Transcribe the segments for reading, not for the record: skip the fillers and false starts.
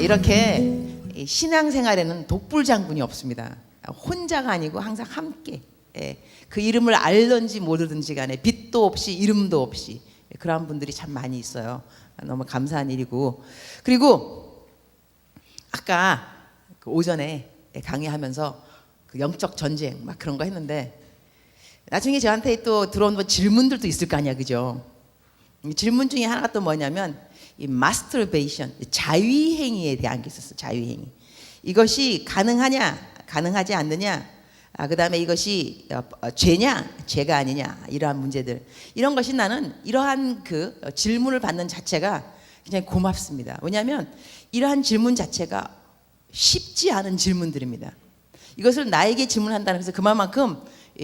이렇게 신앙생활에는 독불장군이 없습니다. 혼자가 아니고 항상 함께, 그 이름을 알든지 모르든지 간에 빛도 없이 이름도 없이 그러한 분들이 참 많이 있어요. 너무 감사한 일이고, 그리고 아까 그 오전에 강의하면서 그 영적 전쟁 막 그런 거 했는데, 나중에 저한테 또 들어온 뭐 질문들도 있을 거 아니야, 그죠? 질문 중에 하나가 또 뭐냐면 이 마스터베이션, 자위행위에 대한 게 있었어. 자위행위. 이것이 가능하냐, 가능하지 않느냐, 그 다음에 이것이 죄냐, 죄가 아니냐, 이러한 문제들. 이런 것이 나는 이러한 그 질문을 받는 자체가 굉장히 고맙습니다. 왜냐하면 이러한 질문 자체가 쉽지 않은 질문들입니다. 이것을 나에게 질문한다는 것은 그만큼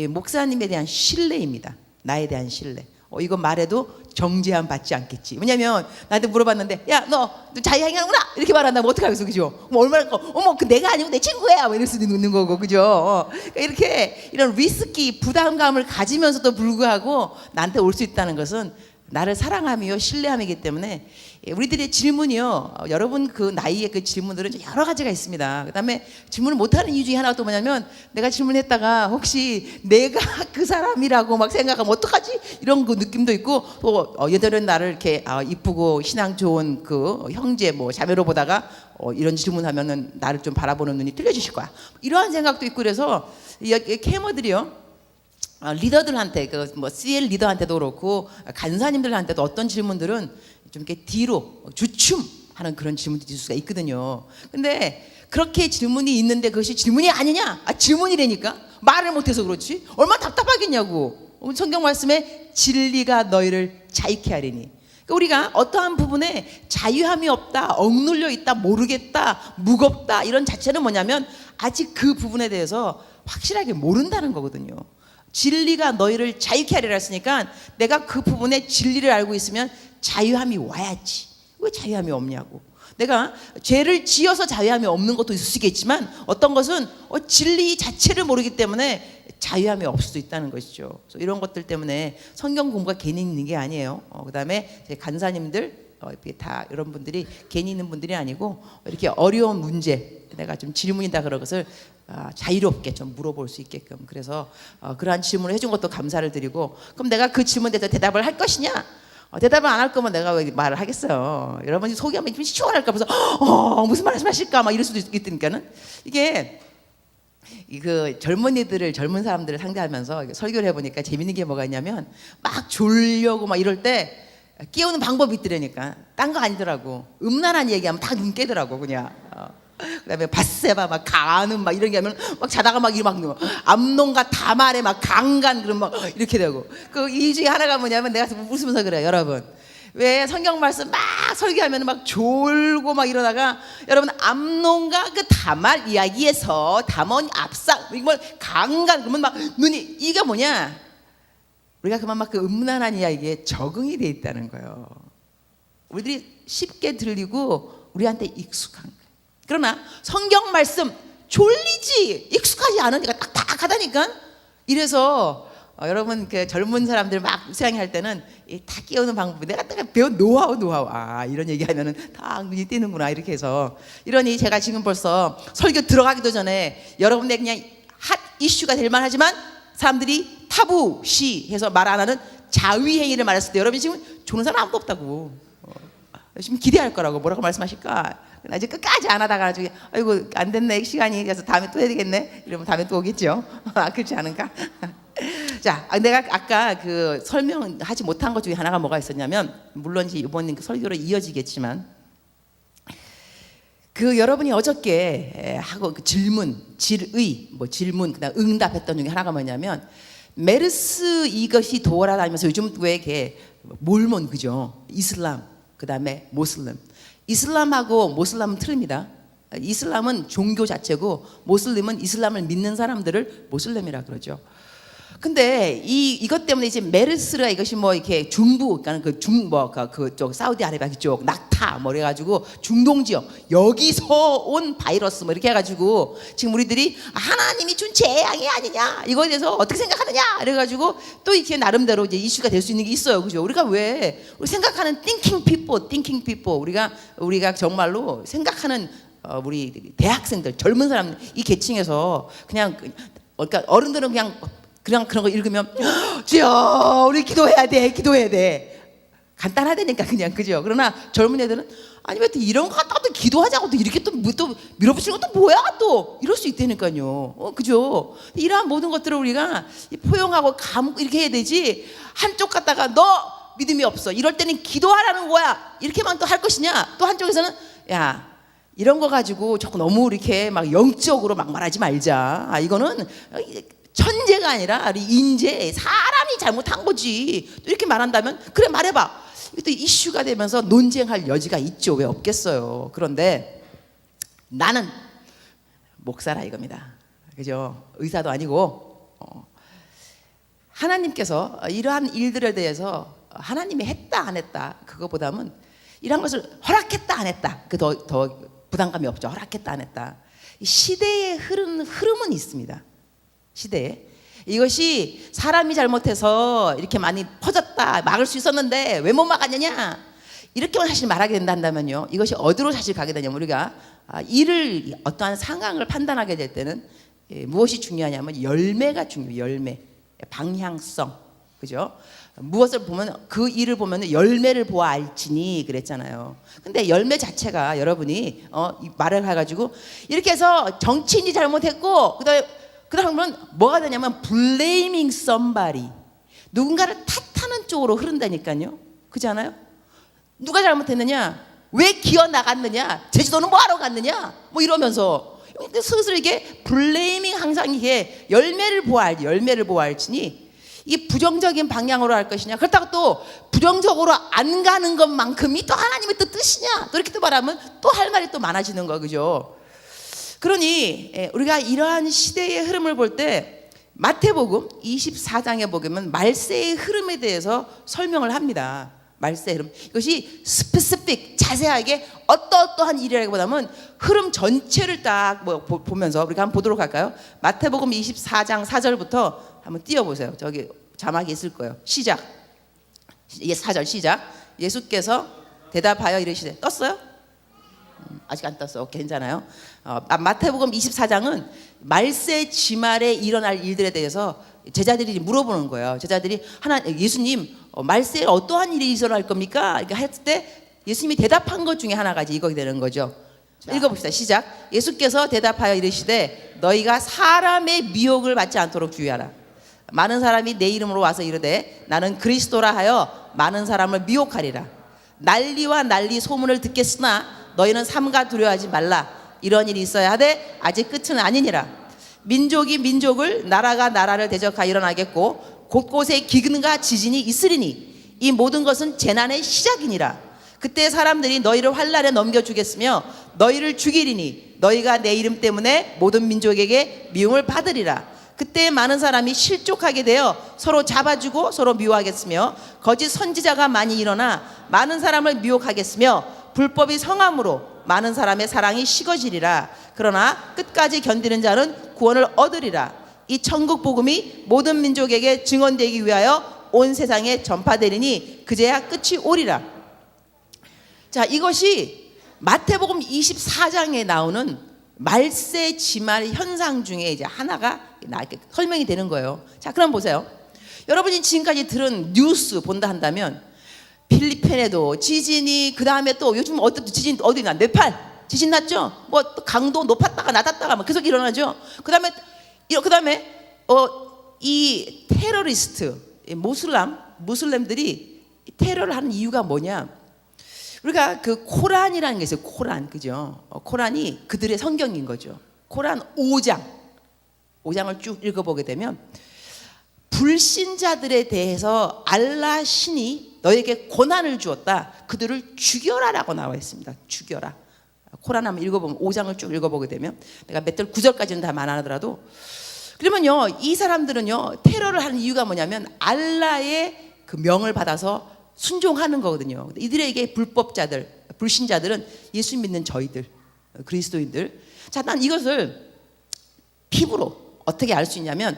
목사님에 대한 신뢰입니다. 나에 대한 신뢰. 이거 말해도 정죄함 받지 않겠지. 왜냐면 나한테 물어봤는데, 야, 너 자유행위하는구나 이렇게 말한다면 어떡하겠어, 그죠? 얼마나 어머, 그 내가 아니고 내 친구야, 뭐 이럴 수도 있는 거고, 그죠? 그러니까 이렇게 이런 리스키, 부담감을 가지면서도 불구하고 나한테 올 수 있다는 것은 나를 사랑함이요 신뢰함이기 때문에, 우리들의 질문이요, 여러분 그 나이의 그 질문들은 여러 가지가 있습니다. 그다음에 질문을 못하는 이유 중에 하나가 또 뭐냐면, 내가 질문했다가 혹시 내가 그 사람이라고 막 생각하면 어떡하지, 이런 그 느낌도 있고, 또 얘들은 나를 이렇게 이쁘고 신앙 좋은 그 형제 뭐 자매로 보다가 이런 질문하면은 나를 좀 바라보는 눈이 틀려지실 거야, 이러한 생각도 있고. 그래서 이 캐머들이요, 리더들한테, 그 뭐 CL 리더한테도 그렇고 간사님들한테도 어떤 질문들은 좀 이렇게 뒤로 주춤하는 그런 질문들이 있을 수가 있거든요. 근데 그렇게 질문이 있는데 그것이 질문이 아니냐? 질문이라니까. 말을 못해서 그렇지. 얼마나 답답하겠냐고. 성경 말씀에 진리가 너희를 자유케 하리니. 그러니까 우리가 어떠한 부분에 자유함이 없다, 억눌려 있다, 모르겠다, 무겁다, 이런 자체는 뭐냐면 아직 그 부분에 대해서 확실하게 모른다는 거거든요. 진리가 너희를 자유케 하리라 했으니까 내가 그 부분에 진리를 알고 있으면 자유함이 와야지. 왜 자유함이 없냐고. 내가 죄를 지어서 자유함이 없는 것도 있을 수 있겠지만, 어떤 것은 진리 자체를 모르기 때문에 자유함이 없을 수 있다는 것이죠. 그래서 이런 것들 때문에 성경 공부가 괜히 있는 게 아니에요. 그 다음에 간사님들 다 이런 분들이 괜히 있는 분들이 아니고, 이렇게 어려운 문제, 내가 좀 질문이다 그런 것을 자유롭게 좀 물어볼 수 있게끔, 그래서 그러한 질문을 해준 것도 감사를 드리고, 그럼 내가 그 질문에 대해서 대답을 할 것이냐? 대답을 안 할 거면 내가 왜 말을 하겠어요? 여러분이 속이 한번 좀 시원할까 봐서 무슨 말씀하실까 막 이럴 수도 있으니까는. 이게 그 젊은 사람들을 상대하면서 설교를 해보니까 재밌는 게 뭐가 있냐면, 막 졸려고 막 이럴 때 깨우는 방법이 있더라니까. 딴 거 아니더라고. 음란한 얘기하면 다 눈 깨더라고 그냥. 그다음에 바세바 막 가는 막 이런 게 하면 막 자다가 막 암논과 다말에 막 강간 그런 막 이렇게 되고. 그 이 중에 하나가 뭐냐면, 내가 웃으면서 그래요. 여러분, 왜 성경 말씀 막 설교하면 막 졸고 막 이러다가, 여러분 암논과 그 다말 이야기에서 담원 압상 이걸 강간 그러면 막 눈이, 이게 뭐냐? 우리가 그만큼 음란한 이야기에 적응이 돼 있다는 거예요. 우리들이 쉽게 들리고 우리한테 익숙한 거예요. 그러나 성경 말씀 졸리지 익숙하지 않은 데가 딱딱하다니까. 이래서 여러분 그 젊은 사람들 막 수양할 때는 다 깨우는 방법이, 내가 배운 노하우 이런 얘기하면은 다 눈이 띄는구나 이렇게 해서. 이러니 제가 지금 벌써 설교 들어가기도 전에 여러분들 그냥 핫 이슈가 될 만하지만 사람들이 타부시 해서 말 안 하는 자위행위를 말했을 때, 여러분이 지금 좋은 사람 아무도 없다고. 지금 기대할 거라고. 뭐라고 말씀하실까? 아직 끝까지 안 하다가 나중에 아이고 안 됐네, 시간이. 그래서 다음에 또 해야 되겠네 이러면 다음에 또 오겠죠. 그렇지 않은가? 자, 내가 아까 그 설명하지 못한 것 중에 하나가 뭐가 있었냐면, 물론 이번 설교로 이어지겠지만, 그 여러분이 어저께 하고 그 질문, 질문 그다음 응답했던 중에 하나가 뭐냐면, 메르스 이것이 돌아다니면서 요즘 왜 이렇게 몰몬, 그죠? 이슬람, 그다음에 모슬렘. 이슬람하고 모슬람은 틀립니다. 이슬람은 종교 자체고, 모슬림은 이슬람을 믿는 사람들을 모슬렘이라 그러죠. 근데 이것 때문에 이제 메르스가 이것이 뭐 이렇게 중부, 그러니까 그쪽 사우디아라비아 그쪽 낙타 뭐 그래가지고 중동 지역 여기서 온 바이러스 뭐 이렇게 해가지고 지금 우리들이 하나님이 준 재앙이 아니냐 이거에 대해서 어떻게 생각하느냐 이래가지고 또 이렇게 나름대로 이제 이슈가 될 수 있는 게 있어요, 그죠? 우리가 왜 우리 생각하는 thinking people 우리가 정말로 생각하는 우리 대학생들 젊은 사람 이 계층에서 그러니까 어른들은 그냥 그런 거 읽으면 주여 우리 기도해야 돼 간단하다니까 그냥, 그죠? 그러나 젊은 애들은 아니 왜 또 이런 거 갖다가 또 기도하자고 또 이렇게 또 밀어붙이는 것도 뭐야 또 이럴 수 있다니까요. 그죠? 이러한 모든 것들을 우리가 포용하고 감고 이렇게 해야 되지, 한쪽 갖다가 너 믿음이 없어 이럴 때는 기도하라는 거야 이렇게만 또 할 것이냐, 또 한쪽에서는 야 이런 거 가지고 조금 너무 이렇게 막 영적으로 막 말하지 말자. 이거는 천재가 아니라 인재, 사람이 잘못한 거지. 또 이렇게 말한다면 그래 말해봐. 이것도 이슈가 되면서 논쟁할 여지가 있죠. 왜 없겠어요. 그런데 나는 목사라 이겁니다. 그죠? 의사도 아니고 하나님께서 이러한 일들에 대해서 하나님이 했다 안 했다 그거보다는 이런 것을 허락했다 안 했다 그 더 부담감이 없죠. 허락했다 안 했다. 시대의 흐름은 있습니다. 시대에 이것이 사람이 잘못해서 이렇게 많이 퍼졌다 막을 수 있었는데 왜 못 막았느냐 이렇게만 사실 말하게 된다면요, 이것이 어디로 사실 가게 되냐면 우리가 이를 어떠한 상황을 판단하게 될 때는 무엇이 중요하냐면 열매가 중요해요. 열매, 방향성, 그죠? 무엇을 보면 그 일을 보면 열매를 보아 알지니 그랬잖아요. 근데 열매 자체가 여러분이 말을 해가지고 이렇게 해서 정치인이 잘못했고 그다음에 뭐가 되냐면 blaming somebody, 누군가를 탓하는 쪽으로 흐른다니까요. 그렇지 않아요? 누가 잘못했느냐, 왜 기어 나갔느냐, 제주도는 뭐하러 갔느냐 뭐 이러면서 슬슬 이게 blaming, 항상 이게 열매를 보아할지니 이 부정적인 방향으로 할 것이냐, 그렇다고 또 부정적으로 안 가는 것만큼이 또 하나님의 뜻이냐, 또 이렇게 또 말하면 또 할 말이 또 많아지는 거, 그죠? 그러니 우리가 이러한 시대의 흐름을 볼 때 마태복음 24장에 보면 말세의 흐름에 대해서 설명을 합니다. 말세의 흐름, 이것이 스페시픽 자세하게 어떠한 일이라기보다는 흐름 전체를 딱 보면서 우리가 한번 보도록 할까요? 마태복음 24장 4절부터 한번 띄워보세요. 저기 자막이 있을 거예요. 시작. 이게 4절 시작. 예수께서 대답하여 이르시되, 떴어요? 아직 안 떴어. 괜찮아요. 마태복음 24장은 말세 지말에 일어날 일들에 대해서 제자들이 물어보는 거예요. 제자들이 예수님 말세에 어떠한 일이 일어날 겁니까? 이렇게 했을 때 예수님이 대답한 것 중에 하나가 이거 되는 거죠. 읽어봅시다. 시작. 예수께서 대답하여 이르시되 너희가 사람의 미혹을 받지 않도록 주의하라. 많은 사람이 내 이름으로 와서 이르되 나는 그리스도라 하여 많은 사람을 미혹하리라. 난리와 난리 소문을 듣겠으나 너희는 삼가 두려워하지 말라. 이런 일이 있어야 하되 아직 끝은 아니니라. 민족이 민족을, 나라가 나라를 대적하여 일어나겠고 곳곳에 기근과 지진이 있으리니 이 모든 것은 재난의 시작이니라. 그때 사람들이 너희를 환난에 넘겨주겠으며 너희를 죽이리니 너희가 내 이름 때문에 모든 민족에게 미움을 받으리라. 그때 많은 사람이 실족하게 되어 서로 잡아주고 서로 미워하겠으며 거짓 선지자가 많이 일어나 많은 사람을 미혹하겠으며 불법이 성함으로 많은 사람의 사랑이 식어지리라. 그러나 끝까지 견디는 자는 구원을 얻으리라. 이 천국 복음이 모든 민족에게 증언되기 위하여 온 세상에 전파되리니 그제야 끝이 오리라. 자, 이것이 마태복음 24장에 나오는 말세 지말 현상 중에 이제 하나가 이렇게 설명이 되는 거예요. 자, 그럼 보세요. 여러분이 지금까지 들은 뉴스 본다 한다면 필리핀에도 지진이, 그 다음에 또 요즘 어떤 지진 어디 나 네팔 지진 났죠. 뭐 또 강도 높았다가 낮았다가 막 계속 일어나죠. 그 다음에 이 테러리스트 무슬림들이 테러를 하는 이유가 뭐냐? 우리가 그 코란이라는 게 있어요. 코란, 그죠? 코란이 그들의 성경인 거죠. 코란 5장을 쭉 읽어보게 되면 불신자들에 대해서 알라 신이 너에게 고난을 주었다. 그들을 죽여라라고 나와 있습니다. 죽여라. 코란 한번 읽어보면 5장을 쭉 읽어보게 되면 내가 몇 절 9절까지는 다 안 하더라도 그러면요, 이 사람들은요 테러를 하는 이유가 뭐냐면 알라의 그 명을 받아서 순종하는 거거든요. 이들에게 불법자들, 불신자들은 예수 믿는 저희들, 그리스도인들. 자, 난 이것을 피부로 어떻게 알 수 있냐면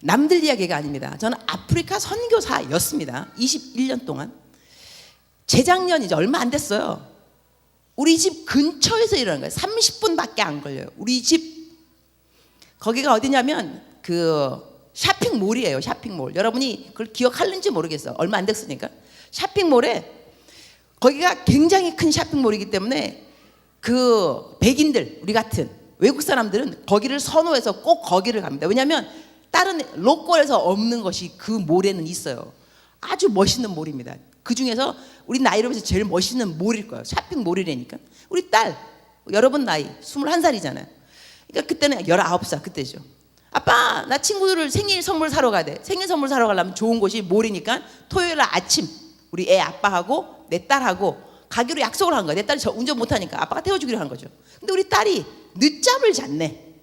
남들 이야기가 아닙니다. 저는 아프리카 선교사였습니다. 21년 동안. 재작년 이제 얼마 안 됐어요. 우리 집 근처에서 일어난 거예요. 30분밖에 안 걸려요. 우리 집 거기가 어디냐면 그 쇼핑몰이에요. 쇼핑몰. 여러분이 그걸 기억하는지 모르겠어요. 얼마 안 됐으니까. 쇼핑몰에 거기가 굉장히 큰 쇼핑몰이기 때문에 그 백인들, 우리 같은 외국 사람들은 거기를 선호해서 꼭 거기를 갑니다. 왜냐하면 다른 로컬에서 없는 것이 그 몰에는 있어요. 아주 멋있는 몰입니다. 그 중에서 우리 나이로 해서 제일 멋있는 몰일 거예요. 쇼핑몰이라니까. 우리 딸, 여러분 나이 21살이잖아요. 그러니까 그때는 19살 그때죠. 아빠, 나 친구들 생일 선물 사러 가야 돼. 생일 선물 사러 가려면 좋은 곳이 몰이니까 토요일 날 아침 우리 애 아빠하고 내 딸하고 가기로 약속을 한 거야. 내 딸이 운전 못하니까 아빠가 태워주기로 한 거죠. 근데 우리 딸이 늦잠을 잤네.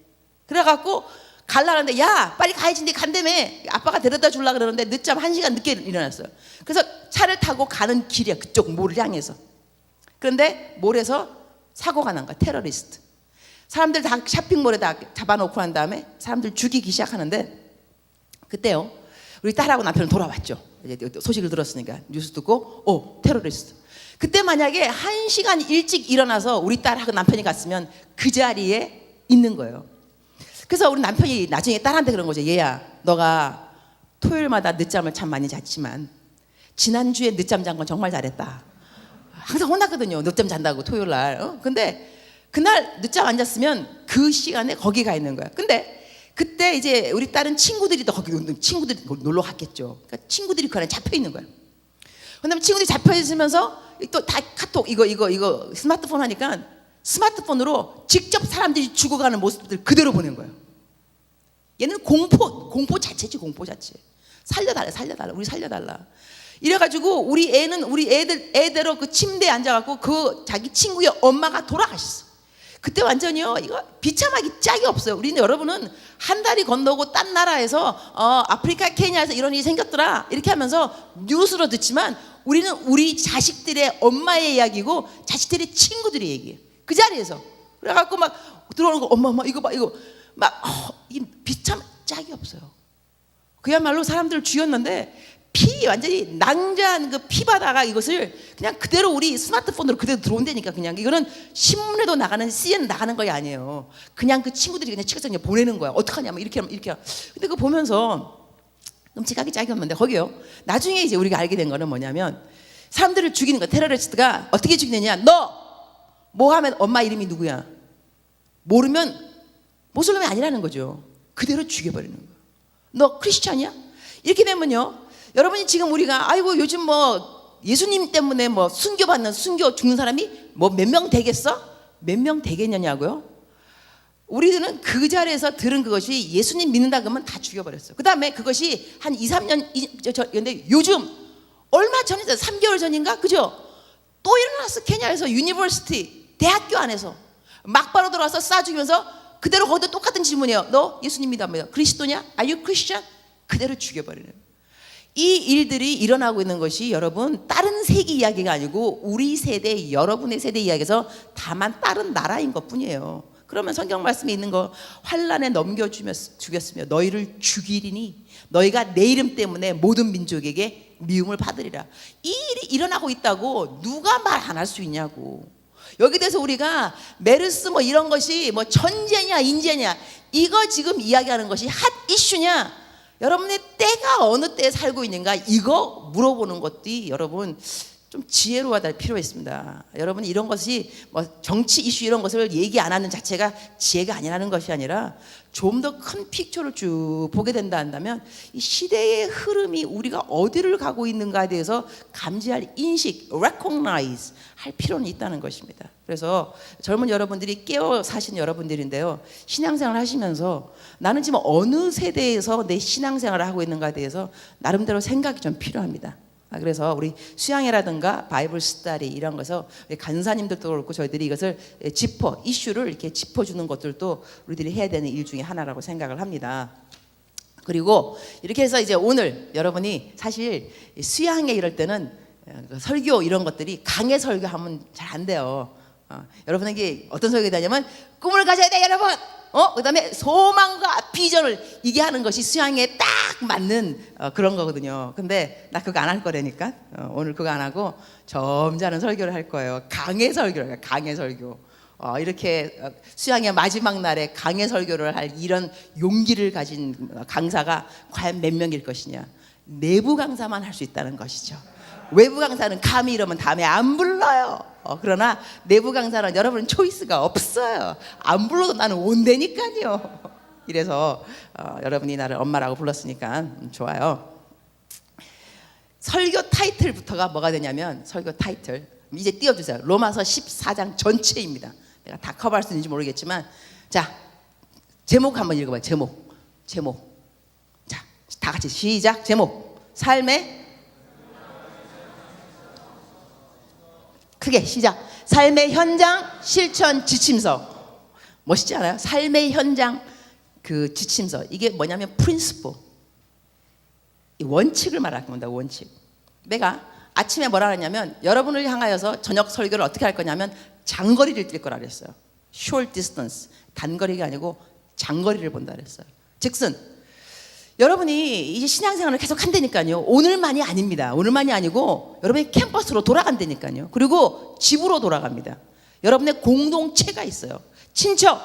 그래갖고 갈라는데 야 빨리 가야지. 근데 간다며. 아빠가 데려다 주려고 그러는데 늦잠 1시간 늦게 일어났어요. 그래서 차를 타고 가는 길이야. 그쪽 몰을 향해서. 그런데 몰에서 사고가 난 거야. 테러리스트. 사람들 다 쇼핑몰에 다 잡아놓고 난 다음에 사람들 죽이기 시작하는데 그때요 우리 딸하고 남편은 돌아왔죠. 이제 소식을 들었으니까 뉴스 듣고 테러리스트. 그때 만약에 1시간 일찍 일어나서 우리 딸하고 남편이 갔으면 그 자리에 있는 거예요. 그래서 우리 남편이 나중에 딸한테 그런 거죠. 얘야, 너가 토요일마다 늦잠을 참 많이 잤지만 지난주에 늦잠 잔 건 정말 잘했다. 항상 혼났거든요. 늦잠 잔다고 토요일 날. 근데 그날 늦잠 안 잤으면 그 시간에 거기 가 있는 거야. 근데 그때 이제 우리 딸은 친구들이 또 거기 친구들이 놀러 갔겠죠. 그러니까 친구들이 그 안에 잡혀 있는 거야. 그다음에 친구들이 잡혀 있으면서 또 다 카톡 이거 스마트폰 하니까 스마트폰으로 직접 사람들이 죽어가는 모습들 그대로 보낸 거예요. 얘는 공포 자체지. 공포 자체. 살려달라 우리 살려달라. 이래가지고 우리 애는 우리 애대로 그 침대에 앉아갖고 그 자기 친구의 엄마가 돌아가셨어. 그때 완전히요 이거 비참하기 짝이 없어요. 우리는 여러분은 한 다리 건너고 딴 나라에서 아프리카 케냐에서 이런 일이 생겼더라 이렇게 하면서 뉴스로 듣지만 우리는 우리 자식들의 엄마의 이야기고 자식들의 친구들의 얘기예요. 그 자리에서. 그래갖고 막 들어오는 거 엄마 이거 봐 이거 막 이 비참 짝이 없어요. 그야말로 사람들을 죽였는데 피 완전히 낭자한 그 피바다가 이것을 그냥 그대로 우리 스마트폰으로 그대로 들어온다니까. 그냥 이거는 신문에도 나가는 CNN 나가는 거야 아니에요. 그냥 그 친구들이 그냥 찍어서 그냥 보내는 거야. 어떡하냐 뭐 이렇게 하면 이렇게. 근데 그거 보면서 끔찍하게 짝이 없는데 거기요. 나중에 이제 우리가 알게 된 거는 뭐냐면 사람들을 죽이는 거. 테러리스트가 어떻게 죽이느냐. 너 뭐 하면 엄마 이름이 누구야? 모르면 모슬림이 아니라는 거죠. 그대로 죽여버리는 거야. 너 크리스찬이야? 이렇게 되면요. 여러분이 지금 우리가 아이고 요즘 뭐 예수님 때문에 뭐 순교 죽는 사람이 뭐 몇 명 되겠어? 몇 명 되겠냐고요? 우리들은 그 자리에서 들은 그것이 예수님 믿는다 그러면 다 죽여버렸어요. 그 다음에 그것이 한 2, 3년 근데 요즘 얼마 전이죠. 3개월 전인가? 그죠? 또 일어났어. 케냐에서 유니버시티 대학교 안에서 막바로 들어와서 쏴 죽이면서 그대로 거기도 똑같은 질문이에요. 너 예수님 믿습니다. 그리스도냐? Are you Christian? 그대로 죽여버리는 거예요. 이 일들이 일어나고 있는 것이 여러분 다른 세계 이야기가 아니고 우리 세대 여러분의 세대 이야기에서 다만 다른 나라인 것뿐이에요. 그러면 성경 말씀에 있는 거 환난에 넘겨주며 죽였으며 너희를 죽이리니 너희가 내 이름 때문에 모든 민족에게 미움을 받으리라. 이 일이 일어나고 있다고 누가 말 안 할 수 있냐고. 여기 대해서 우리가 메르스 뭐 이런 것이 뭐 천재냐 인재냐 이거 지금 이야기하는 것이 핫 이슈냐 여러분의 때가 어느 때에 살고 있는가 이거 물어보는 것이 여러분 좀 지혜로워야 될 필요가 있습니다. 여러분 이런 것이 뭐 정치 이슈 이런 것을 얘기 안 하는 자체가 지혜가 아니라는 것이 아니라 좀 더 큰 픽처를 쭉 보게 된다 한다면 이 시대의 흐름이 우리가 어디를 가고 있는가에 대해서 감지할 인식, recognize 할 필요는 있다는 것입니다. 그래서 젊은 여러분들이 깨어 사신 여러분들인데요. 신앙생활을 하시면서 나는 지금 어느 세대에서 내 신앙생활을 하고 있는가에 대해서 나름대로 생각이 좀 필요합니다. 그래서 우리 수양회라든가 바이블 스터디 이런 것에서 간사님들도 그렇고 저희들이 이것을 이슈를 이렇게 짚어주는 것들도 우리들이 해야 되는 일 중에 하나라고 생각을 합니다. 그리고 이렇게 해서 이제 오늘 여러분이 사실 수양회 이럴 때는 설교 이런 것들이 강해 설교하면 잘 안 돼요. 여러분에게 어떤 설교가 되냐면 꿈을 가져야 돼 여러분. 그다음에 소망과 비전을 이게 하는 것이 수양회에 딱 맞는 그런 거거든요. 근데 나 그거 안 할 거라니까. 오늘 그거 안 하고 점잖은 설교를 할 거예요. 강해 설교를. 강해 설교. 이렇게 수양회 마지막 날에 강해 설교를 할 이런 용기를 가진 강사가 과연 몇 명일 것이냐. 내부 강사만 할 수 있다는 것이죠. 외부 강사는 감히 이러면 다음에 안 불러요. 그러나 내부 강사는 여러분 초이스가 없어요. 안 불러도 나는 온다니까요. 이래서 여러분이 나를 엄마라고 불렀으니까 좋아요. 설교 타이틀부터가 뭐가 되냐면 설교 타이틀 이제 띄워주세요. 로마서 14장 전체입니다. 내가 다 커버할 수 있는지 모르겠지만 자 제목 한번 읽어봐요. 제목 자 다 같이 시작. 제목 삶의 크게 시작. 삶의 현장 실천 지침서. 멋있지 않아요? 삶의 현장 그 지침서. 이게 뭐냐면 프린시플, 원칙을 말하는 겁니다. 원칙. 내가 아침에 뭐라 그랬냐면 여러분을 향하여서 저녁 설교를 어떻게 할 거냐면 장거리를 뛸 거라 그랬어요. short distance, 단거리가 아니고 장거리를 본다 그랬어요. 즉슨 여러분이 이제 신앙생활을 계속 한다니까요. 오늘만이 아닙니다. 오늘만이 아니고 여러분이 캠퍼스로 돌아간다니까요. 그리고 집으로 돌아갑니다. 여러분의 공동체가 있어요. 친척,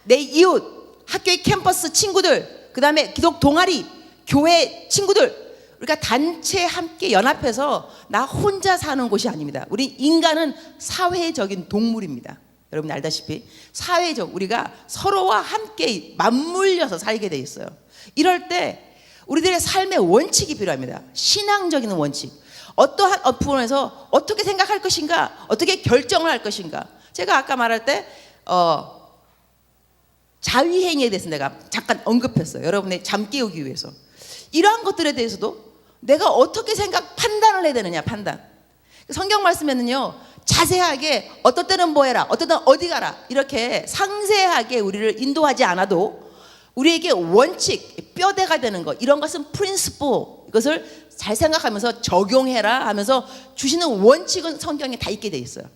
내 이웃, 학교의 캠퍼스 친구들, 그 다음에 기독 동아리, 교회 친구들, 우리가 단체 함께 연합해서 나 혼자 사는 곳이 아닙니다. 우리 인간은 사회적인 동물입니다. 여러분이 알다시피 사회적 우리가 서로와 함께 맞물려서 살게 돼 있어요. 이럴 때 우리들의 삶의 원칙이 필요합니다. 신앙적인 원칙. 어떠한 부분에서 어떻게 생각할 것인가, 어떻게 결정을 할 것인가. 제가 아까 말할 때 자위행위에 대해서 내가 잠깐 언급했어요. 여러분의 잠 깨우기 위해서. 이러한 것들에 대해서도 내가 어떻게 판단을 해야 되느냐. 판단. 성경 말씀에는요 자세하게 어떨 때는 뭐 해라, 어떨 때는 어디 가라, 이렇게 상세하게 우리를 인도하지 않아도 우리에게 원칙, 뼈대가 되는 것, 이런 것은 프린시플, 이것을 잘 생각하면서 적용해라 하면서 주시는 원칙은 성경에 다 있게 돼 있어요.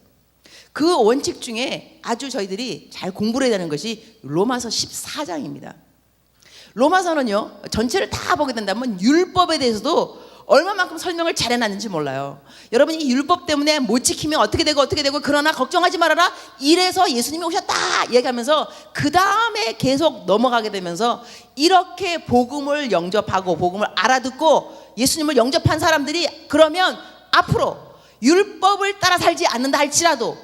그 원칙 중에 아주 저희들이 잘 공부를 해야 되는 것이 로마서 14장입니다. 로마서는요 전체를 다 보게 된다면 율법에 대해서도 얼마만큼 설명을 잘 해놨는지 몰라요. 여러분이 이 율법 때문에 못 지키면 어떻게 되고 그러나 걱정하지 말아라, 이래서 예수님이 오셨다 얘기하면서 그 다음에 계속 넘어가게 되면서 이렇게 복음을 영접하고 복음을 알아듣고 예수님을 영접한 사람들이 그러면 앞으로 율법을 따라 살지 않는다 할지라도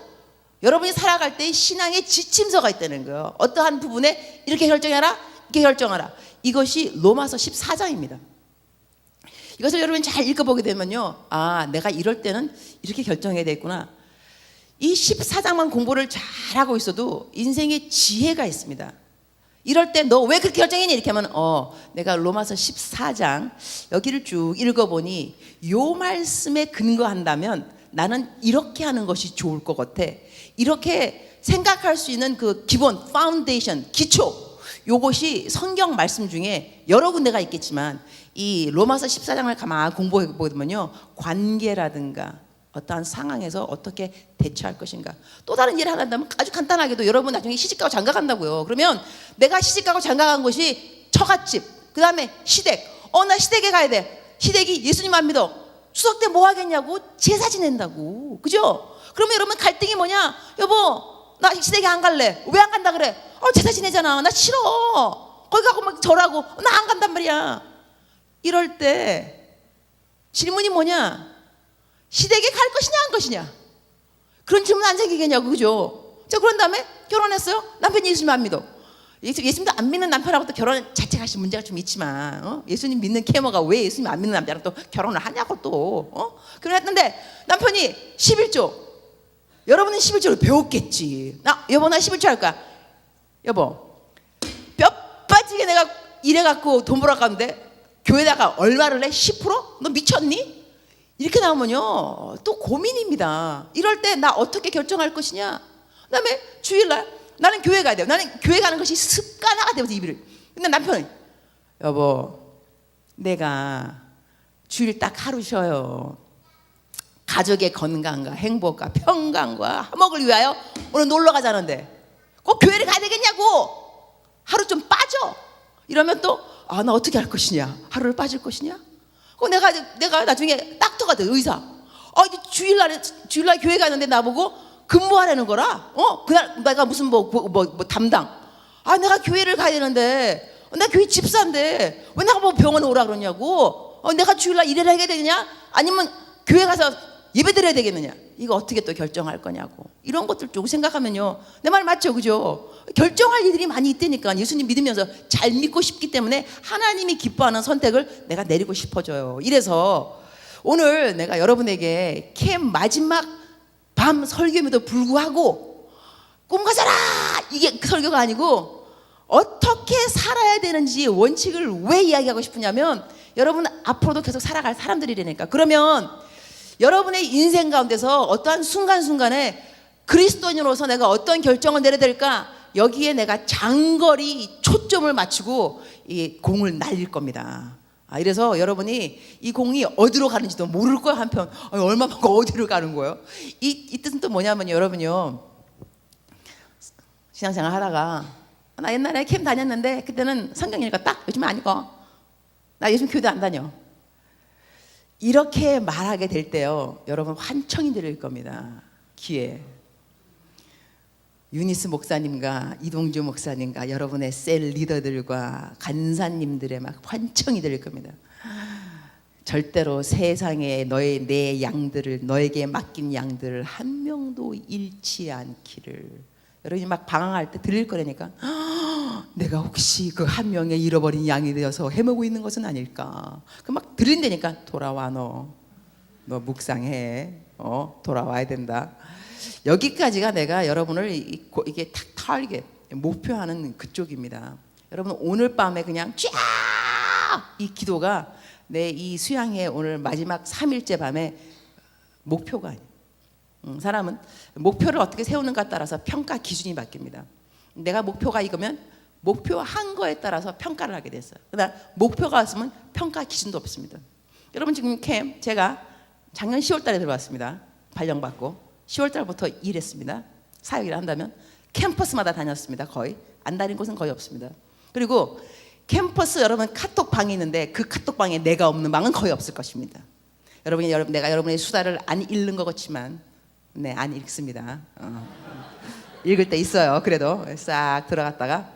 여러분이 살아갈 때 신앙의 지침서가 있다는 거예요. 어떠한 부분에 이렇게 결정해라, 이렇게 결정하라. 이것이 로마서 14장입니다. 이것을 여러분이 잘 읽어보게 되면요, 내가 이럴 때는 이렇게 결정해야 되겠구나. 이 14장만 공부를 잘하고 있어도 인생의 지혜가 있습니다. 이럴 때 너 왜 그렇게 결정했니? 이렇게 하면 내가 로마서 14장 여기를 쭉 읽어보니 요 말씀에 근거한다면 나는 이렇게 하는 것이 좋을 것 같아. 이렇게 생각할 수 있는 그 기본, 파운데이션, 기초, 요것이 성경 말씀 중에 여러 군데가 있겠지만 이 로마서 14장을 가만히 공부해 보면요, 관계라든가 어떠한 상황에서 어떻게 대처할 것인가. 또 다른 예를 하나 한다면 아주 간단하게도 여러분 나중에 시집가고 장가간다고요. 그러면 내가 시집가고 장가간 곳이 처갓집, 그 다음에 시댁. 나 시댁에 가야 돼. 시댁이 예수님 안 믿어. 추석 때 뭐 하겠냐고? 제사 지낸다고. 그죠? 그러면 여러분 갈등이 뭐냐? 여보, 나 시댁에 안 갈래. 왜 안 간다 그래? 제사 지내잖아. 나 싫어. 거기 가고 막 절하고 나 안 간단 말이야. 이럴 때 질문이 뭐냐? 시댁에 갈 것이냐 안 것이냐? 그런 질문 안 생기겠냐고. 그죠? 자, 그런 다음에 결혼했어요. 남편이 예수님 안 믿어. 예수님도 안 믿는 남편하고 또 결혼 자체가 문제가 좀 있지만 예수님 믿는 캐머가 왜 예수님 안 믿는 남자랑 또 결혼을 하냐고 또 결혼했는데 남편이 11조. 여러분은 11조를 배웠겠지. 여보 나 11조 할 거야. 여보 뼈 빠지게 내가 일해갖고 돈 벌어가는데 교회다가 얼마를 내? 10%? 너 미쳤니? 이렇게 나오면요 또 고민입니다. 이럴 때 나 어떻게 결정할 것이냐. 그 다음에 주일날 나는 교회 가야 돼요. 나는 교회 가는 것이 습관화가 되면서 근데 남편은 여보, 내가 주일 딱 하루 쉬어요. 가족의 건강과 행복과 평강과 화목을 위하여 오늘 놀러 가자는데 꼭 교회를 가야 되겠냐고. 하루 좀 빠져. 이러면 또 나 어떻게 할 것이냐, 하루를 빠질 것이냐. 내가 나중에 딱터가 돼, 의사. 이제 주일날 교회 가는데 나보고 근무하라는 거라. 그날 내가 무슨 뭐 담당. 내가 교회를 가야 되는데, 나 교회 집사인데 왜 나보고 병원에 오라 그러냐고. 내가 주일날 일을 해야 되느냐, 아니면 교회 가서 예배 드려야 되겠느냐. 이거 어떻게 또 결정할 거냐고. 이런 것들 좀 생각하면요, 내 말 맞죠, 그죠? 결정할 일들이 많이 있다니까. 예수님 믿으면서 잘 믿고 싶기 때문에 하나님이 기뻐하는 선택을 내가 내리고 싶어져요. 이래서 오늘 내가 여러분에게 캠 마지막 밤 설교임에도 불구하고 꿈가져라, 이게 설교가 아니고 어떻게 살아야 되는지 원칙을 왜 이야기하고 싶으냐면, 여러분 앞으로도 계속 살아갈 사람들이라니까. 그러면 여러분의 인생 가운데서 어떠한 순간순간에 그리스도인으로서 내가 어떤 결정을 내려야 될까, 여기에 내가 장거리 초점을 맞추고 이 공을 날릴 겁니다. 이래서 여러분이 이 공이 어디로 가는지도 모를 거야. 한편 얼마만큼 어디로 가는 거예요. 이 뜻은 또 뭐냐면, 여러분요, 신앙생활 하다가 나 옛날에 캠 다녔는데 그때는 성경 읽었다, 요즘은 안 읽어, 나 요즘 교회 안 다녀, 이렇게 말하게 될 때요, 여러분 환청이 들릴 겁니다. 귀에. 유니스 목사님과 이동주 목사님과 여러분의 셀 리더들과 간사님들의 막 환청이 들릴 겁니다. 절대로 세상에 내 양들을, 너에게 맡긴 양들을 한 명도 잃지 않기를. 여러분이 막 방황할 때 들릴 거라니까. 내가 혹시 그 한 명의 잃어버린 양이 되어서 헤매고 있는 것은 아닐까. 그 막 들린다니까. 돌아와, 너 묵상해. 돌아와야 된다. 여기까지가 내가 여러분을 이게 탁 타르게 목표하는 그쪽입니다. 여러분 오늘 밤에 그냥 쫙 이 기도가 내 이 수양회 오늘 마지막 3일째 밤에 목표가 아니에요. 사람은 목표를 어떻게 세우는가 따라서 평가 기준이 바뀝니다. 내가 목표가 이거면 목표한 거에 따라서 평가를 하게 됐어요. 그러나 목표가 없으면 평가 기준도 없습니다. 여러분 지금 캠 제가 작년 10월 달에 들어왔습니다. 발령받고 10월 달부터 일했습니다. 사역을 한다면 캠퍼스마다 다녔습니다. 거의 안 다닌 곳은 거의 없습니다. 그리고 캠퍼스 여러분 카톡방이 있는데 그 카톡방에 내가 없는 방은 거의 없을 것입니다. 내가 여러분의 수다를 안 읽는 것 같지만 안 읽습니다. 읽을 때 있어요. 그래도 싹 들어갔다가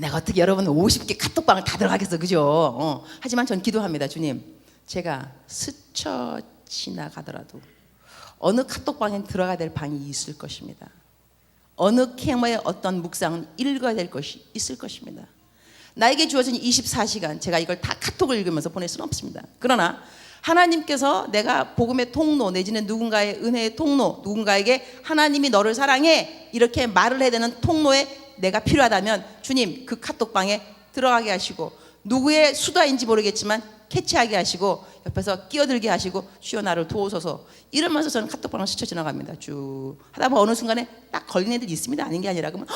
내가 어떻게 여러분 50개 카톡방을 다 들어가겠어, 그죠? 하지만 전 기도합니다. 주님, 제가 스쳐 지나가더라도 어느 카톡방에 들어가야 될 방이 있을 것입니다. 어느 캠의 어떤 묵상은 읽어야 될 것이 있을 것입니다. 나에게 주어진 24시간 제가 이걸 다 카톡을 읽으면서 보낼 수는 없습니다. 그러나 하나님께서 내가 복음의 통로 내지는 누군가의 은혜의 통로, 누군가에게 하나님이 너를 사랑해 이렇게 말을 해야 되는 통로에 내가 필요하다면 주님 그 카톡방에 들어가게 하시고, 누구의 수다인지 모르겠지만 캐치하게 하시고 옆에서 끼어들게 하시고 주여 나를 도우소서 이러면서 저는 카톡방을 스쳐 지나갑니다. 쭉 하다 보면 어느 순간에 딱 걸린 애들이 있습니다. 아닌 게 아니라 그러면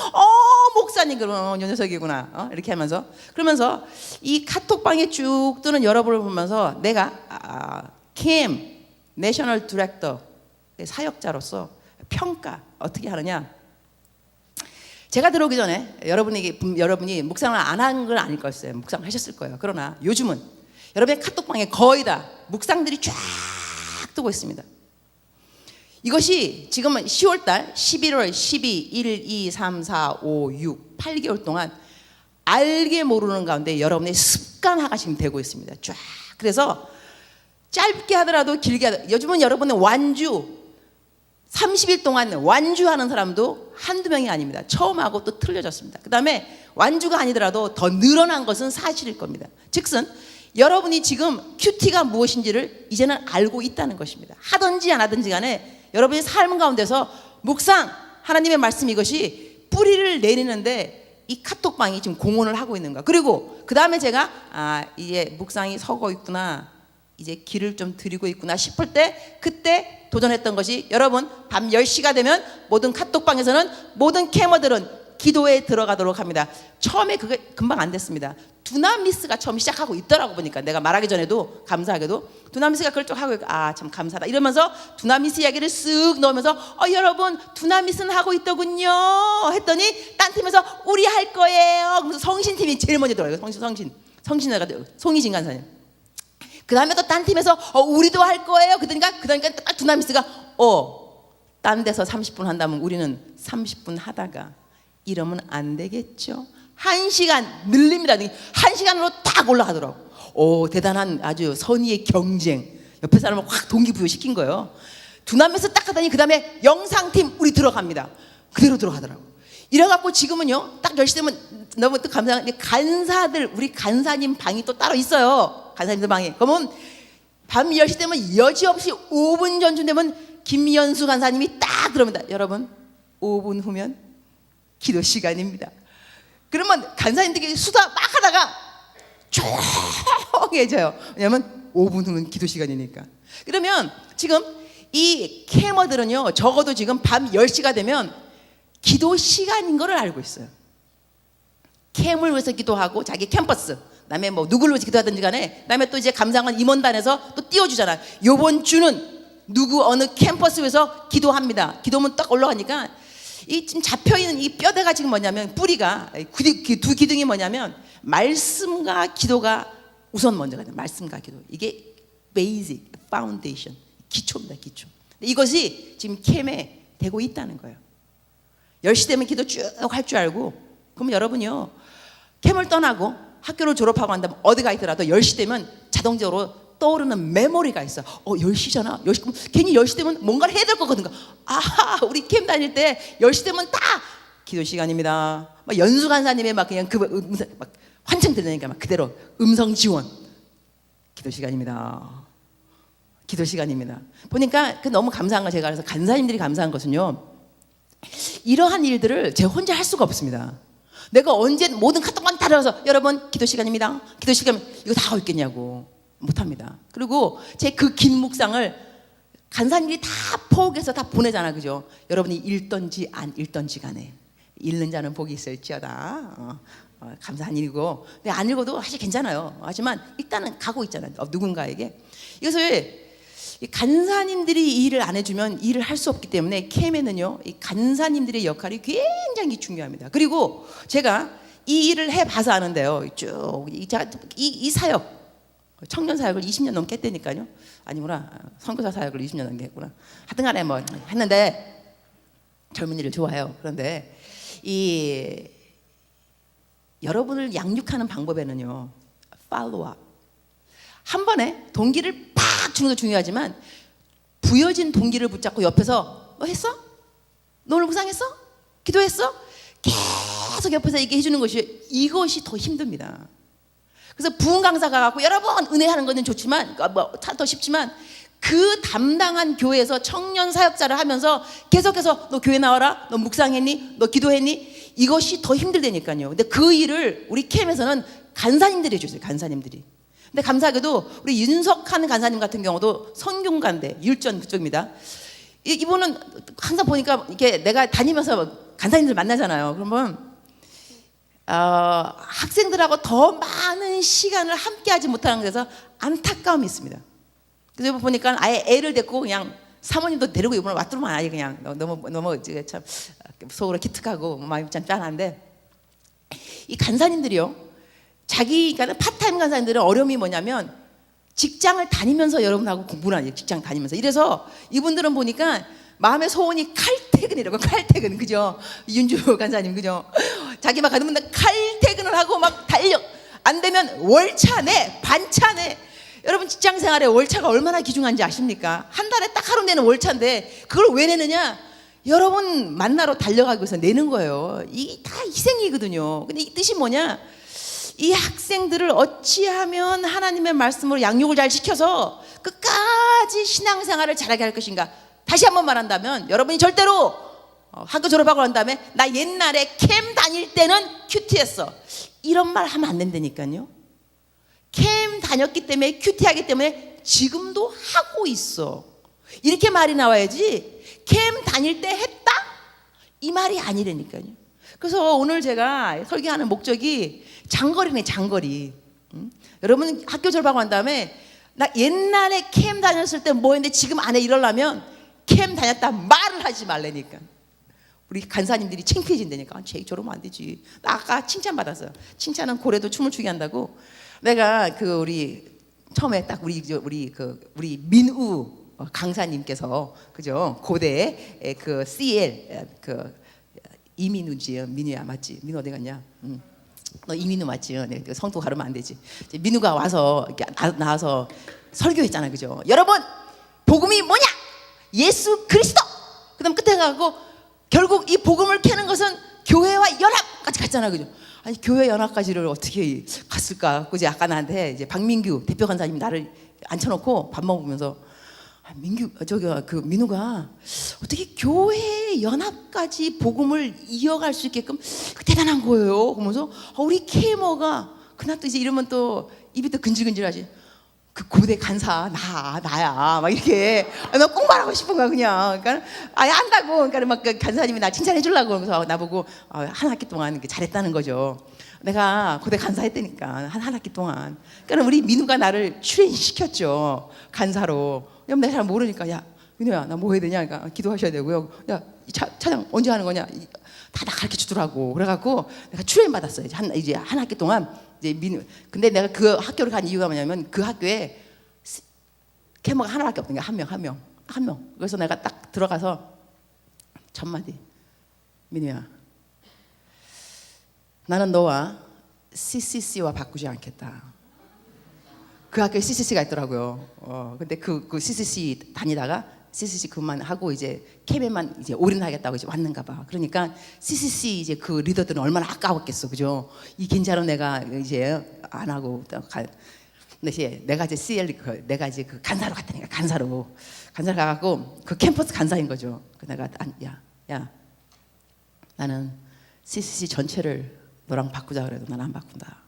목사님 그러면 요 녀석이구나 이렇게 하면서 그러면서 이 카톡방에 쭉 뜨는 여러분을 보면서 내가 캠 내셔널 디렉터 사역자로서 평가 어떻게 하느냐. 제가 들어오기 전에 여러분이 묵상을 안 한 건 아닐 거였어요. 묵상을 하셨을 거예요. 그러나 요즘은 여러분의 카톡방에 거의 다 묵상들이 쫙 뜨고 있습니다. 이것이 지금은 10월달, 11월, 12, 1, 2, 3, 4, 5, 6, 8개월 동안 알게 모르는 가운데 여러분의 습관화가 지금 되고 있습니다. 쫙. 그래서 짧게 하더라도 길게 하더라도 요즘은 여러분의 완주 30일 동안 완주하는 사람도 한두 명이 아닙니다. 처음 하고 또 틀려졌습니다. 그 다음에 완주가 아니더라도 더 늘어난 것은 사실일 겁니다. 즉슨 여러분이 지금 큐티가 무엇인지를 이제는 알고 있다는 것입니다. 하든지 안 하든지 간에 여러분의 삶 가운데서 묵상, 하나님의 말씀 이것이 뿌리를 내리는데 이 카톡방이 지금 공헌을 하고 있는 거야. 그리고 그 다음에 제가 이제 묵상이 서고 있구나, 이제 길을 좀 들이고 있구나 싶을 때 그때 도전했던 것이 여러분 밤 10시가 되면 모든 카톡방에서는 모든 캐머들은 기도에 들어가도록 합니다. 처음에 그게 금방 안 됐습니다. 두나미스가 처음 시작하고 있더라고 보니까 내가 말하기 전에도 감사하게도 두나미스가 그걸 쭉 하고 아 참 감사하다 이러면서 두나미스 이야기를 쓱 넣으면서 여러분 두나미스는 하고 있더군요 했더니 딴 팀에서 우리 할 거예요. 그러면서 성신팀이 제일 먼저 들어가요. 성신애가 송희진 간사님. 그 다음에 또 딴 팀에서 우리도 할 거예요. 그러니까 딱 두나미스가 딴 데서 30분 한다면 우리는 30분 하다가 이러면 안 되겠죠. 1시간 늘립니다. 1시간으로 딱 올라가더라고. 대단한 아주 선의의 경쟁. 옆에 사람을 확 동기부여시킨 거예요. 두나미스 딱 하더니 그 다음에 영상팀 우리 들어갑니다. 그대로 들어가더라고. 이래갖고 지금은요 딱 10시 되면 너무 또 감사한 게 간사들 우리 간사님 방이 또 따로 있어요. 간사님들 방이. 그러면 밤 10시 되면 여지없이 5분 전쯤 되면 김연수 간사님이 딱 들어옵니다. 여러분 5분 후면 기도 시간입니다. 그러면 간사님들끼리 수다 막 하다가 조용해져요. 왜냐면 5분 후면 기도 시간이니까. 그러면 지금 이 캐머들은요 적어도 지금 밤 10시가 되면 기도 시간인 걸 알고 있어요. 캠을 위해서 기도하고 자기 캠퍼스 그다음에 뭐 누구를 위해서 기도하든지 간에 그다음에 또 이제 감상원 임원단에서 또 띄워주잖아. 요번 주는 누구 어느 캠퍼스 위해서 기도합니다. 기도문 딱 올라가니까 이 지금 잡혀있는 이 뼈대가 지금 뭐냐면 뿌리가 두 기둥이 뭐냐면 말씀과 기도가 우선 먼저가 돼요. 말씀과 기도 이게 베이직, 파운데이션 기초입니다. 기초. 이것이 지금 캠에 되고 있다는 거예요. 10시 되면 기도 쭉 할 줄 알고 그러면 여러분이요 캠을 떠나고 학교를 졸업하고 난 다음에 어디 가 있더라도 10시 되면 자동적으로 떠오르는 메모리가 있어. 10시잖아. 10시 그럼 괜히 10시 되면 뭔가를 해야 될 거거든. 우리 캠 다닐 때 10시 되면 딱 기도 시간입니다. 막 연수 간사님의 막 그냥 그 음성 막 환청 들으니까 막 그대로 음성 지원. 기도 시간입니다. 기도 시간입니다. 보니까 그 너무 감사한 거 제가 그래서 간사님들이 감사한 것은요. 이러한 일들을 제가 혼자 할 수가 없습니다. 내가 언제 모든 카톡만 따라서 여러분 기도 시간입니다. 기도 시간 이거 다 하고 있겠냐고 못합니다. 그리고 제 그 긴 묵상을 간사님들이 다 포옹해서 다 보내잖아, 그죠? 여러분이 읽던지 안 읽던지 간에 읽는 자는 복이 있을지어다. 감사한 일이고 근데 안 읽어도 사실 괜찮아요. 하지만 일단은 가고 있잖아요. 누군가에게. 이것을 이 간사님들이 이 일을 안 해주면 일을 할 수 없기 때문에 캠에는요 이 간사님들의 역할이 굉장히 중요합니다. 그리고 제가 이 일을 해봐서 아는데요 쭉 이 사역 청년 사역을 20년 넘게 했다니까요. 아니구나 선교사 사역을 20년 넘게 했구나. 하여튼간에 뭐 했는데 젊은이를 좋아해요. 그런데 이 여러분을 양육하는 방법에는요 팔로우 업 한 번에 동기를 팍 주는 것도 중요하지만 부여진 동기를 붙잡고 옆에서 했어? 너 오늘 묵상했어? 기도했어? 계속 옆에서 얘기해 주는 것이 이것이 더 힘듭니다. 그래서 부흥 강사가 갖고 여러분 은혜하는 것은 좋지만 더 쉽지만 그 담당한 교회에서 청년 사역자를 하면서 계속해서 너 교회 나와라, 너 묵상했니, 너 기도했니 이것이 더 힘들다니까요. 근데 그 일을 우리 캠에서는 간사님들이 해주세요. 간사님들이. 근데 감사하게도 우리 윤석한 간사님 같은 경우도 성균관대 율전 그쪽입니다. 이분은 항상 보니까 이게 내가 다니면서 간사님들 만나잖아요. 그러면 학생들하고 더 많은 시간을 함께하지 못하는 데서 안타까움이 있습니다. 그래서 보니까 아예 애를 데리고 그냥 사모님도 데리고 이번에 왔더만 아예 그냥 너무 참 속으로 기특하고 마음이 참 짠한데 이 간사님들이요. 자기가 파타임 간사님들은 어려움이 뭐냐면 직장을 다니면서 여러분하고 공부를 하죠. 직장 다니면서. 이래서 이분들은 보니까 마음의 소원이 칼퇴근이라고. 칼퇴근 그죠? 윤주 간사님 그죠? 자기 막 가는 분들 칼퇴근을 하고 막 달려. 안 되면 월차 내 반차 내. 여러분 직장 생활에 월차가 얼마나 귀중한지 아십니까? 한 달에 딱 하루 내는 월차인데 그걸 왜 내느냐? 여러분 만나러 달려가기 위해서 내는 거예요. 이게 다 희생이거든요. 근데 이 뜻이 뭐냐? 이 학생들을 어찌하면 하나님의 말씀으로 양육을 잘 시켜서 끝까지 신앙생활을 잘하게 할 것인가. 다시 한번 말한다면 여러분이 절대로 학교 졸업하고 난 다음에 나 옛날에 캠 다닐 때는 큐티했어 이런 말 하면 안 된다니까요. 캠 다녔기 때문에 큐티하기 때문에 지금도 하고 있어 이렇게 말이 나와야지 캠 다닐 때 했다? 이 말이 아니라니까요. 그래서 오늘 제가 설교하는 목적이 장거리네, 장거리. 여러분 학교 졸업하고 난 다음에 나 옛날에 캠 다녔을 때 뭐 했는데 지금 안 해 이러려면 캠 다녔다 말을 하지 말라니까. 우리 간사님들이 창피해진다니까. 쟤 저러면 안 되지. 나 아까 칭찬받았어요. 칭찬은 고래도 춤을 추게 한다고. 내가 그 우리 처음에 딱 우리 민우 강사님께서 그죠? 고대 그 CL 그 이민우지. 민우야 맞지? 민우 어디 갔냐? 너 이민우 맞지? 네, 성도 가르면 안 되지. 민우가 와서 이렇게 나와서 설교했잖아, 그죠? 여러분 복음이 뭐냐? 예수 그리스도. 그다음 끝에 가고 결국 이 복음을 캐는 것은 교회와 연합까지 갔잖아, 그죠? 아니 교회 연합까지를 어떻게 갔을까? 그지? 아까 나한테 이제 박민규 대표 간사님이 나를 앉혀놓고 밥 먹으면서 그 민우가 어떻게 교회 연합까지 복음을 이어갈 수 있게끔 대단한 거예요. 그러면서 우리 케이머가 그날 또 이제 이러면 또 입이 또 근질근질하지. 그 고대 간사 나야 막 이렇게 나 꼭 말하고 싶은 거야 그냥. 그러니까 아예 한다고. 그러니까 막 그 간사님이 나 칭찬해 주려고 그래서 나보고 한 학기 동안 잘했다는 거죠. 내가 고대 간사 했다니까 한 학기 동안. 그러니까 우리 민우가 나를 출연시켰죠 간사로. 그럼 내가 잘 모르니까 야 민우야 나 뭐 해야 되냐? 그러니까 기도하셔야 되고요. 야 차장 언제 하는 거냐? 다 가르쳐 주더라고. 그래갖고 내가 출연 받았어요. 이제 한 학기 동안 이제 민우. 근데 내가 그 학교를 간 이유가 뭐냐면 그 학교에 캐머가 하나밖에 없는 게 한 명. 그래서 내가 딱 들어가서 첫 마디 민우야 나는 너와 CCC와 바꾸지 않겠다. 그 학교에 CCC가 있더라고요. 근데 그 CCC 다니다가 CCC 그만하고 이제 캠에만 이제 올인하겠다고 이제 왔는가 봐. 그러니까 CCC 이제 그 리더들은 얼마나 아까웠겠어, 그죠? 이 괜찮은 내가 이제 안 하고 근데 이제 내가 이제 내가 이제 그 간사로 갔다니까. 간사로 가갖고 그 캠퍼스 간사인 거죠. 그 내가 야 나는 CCC 전체를 너랑 바꾸자 그래도 난 안 바꾼다.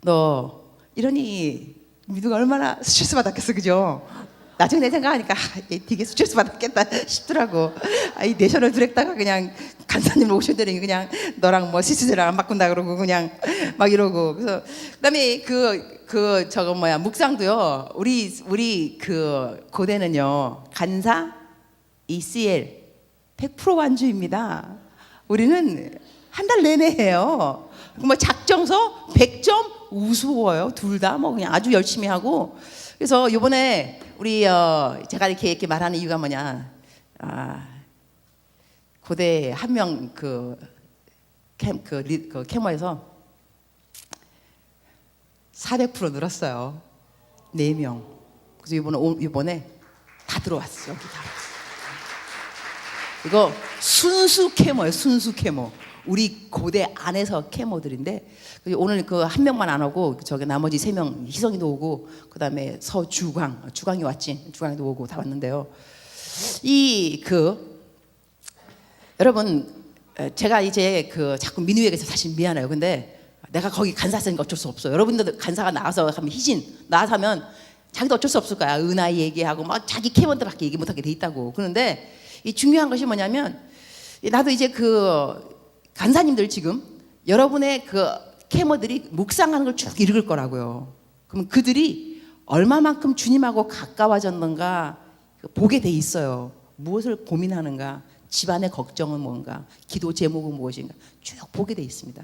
너 이러니 민우가 얼마나 스트레스 받았겠어, 그죠? 나중에 내 생각하니까 되게 스트레스 받았겠다 싶더라고. 이 내셔널 디렉터가 그냥 간사님 오셔더니 그냥 너랑 뭐 CCC랑 안 바꾼다 그러고 그냥 막 이러고. 그래서 그다음에 묵상도요. 우리 그 고대는요 간사 ECL 100% 완주입니다. 우리는 한 달 내내 해요. 뭐 작정서 100점 우스워요. 둘 다 뭐 그냥 아주 열심히 하고. 그래서 이번에 우리 제가 이렇게 말하는 이유가 뭐냐? 고대 한 명 그 캐머에서 400% 늘었어요. 4명. 그래서 이번에 다 들어왔어. 여기 다. 이거 순수 캐머예요. 순수 캐머. 우리 고대 안에서 캐머들인데 오늘 그 한 명만 안 오고 저기 나머지 3명 희성이도 오고 그다음에 주광이 왔지. 주광이도 오고 다 왔는데요. 여러분 제가 이제 자꾸 민우에게서 사실 미안해요. 근데 내가 거기 간사 쓰니까 어쩔 수 없어. 여러분들 간사가 나와서 하면 나와서 하면 자기도 어쩔 수 없을 거야. 은하이 얘기하고 막 자기 캐머들밖에 얘기 못하게 돼 있다고. 그런데 이 중요한 것이 뭐냐면 나도 이제 간사님들 지금 여러분의 그 캐머들이 묵상하는 걸 쭉 읽을 거라고요. 그럼 그들이 얼마만큼 주님하고 가까워졌는가 보게 돼 있어요. 무엇을 고민하는가, 집안의 걱정은 뭔가, 기도 제목은 무엇인가 쭉 보게 돼 있습니다.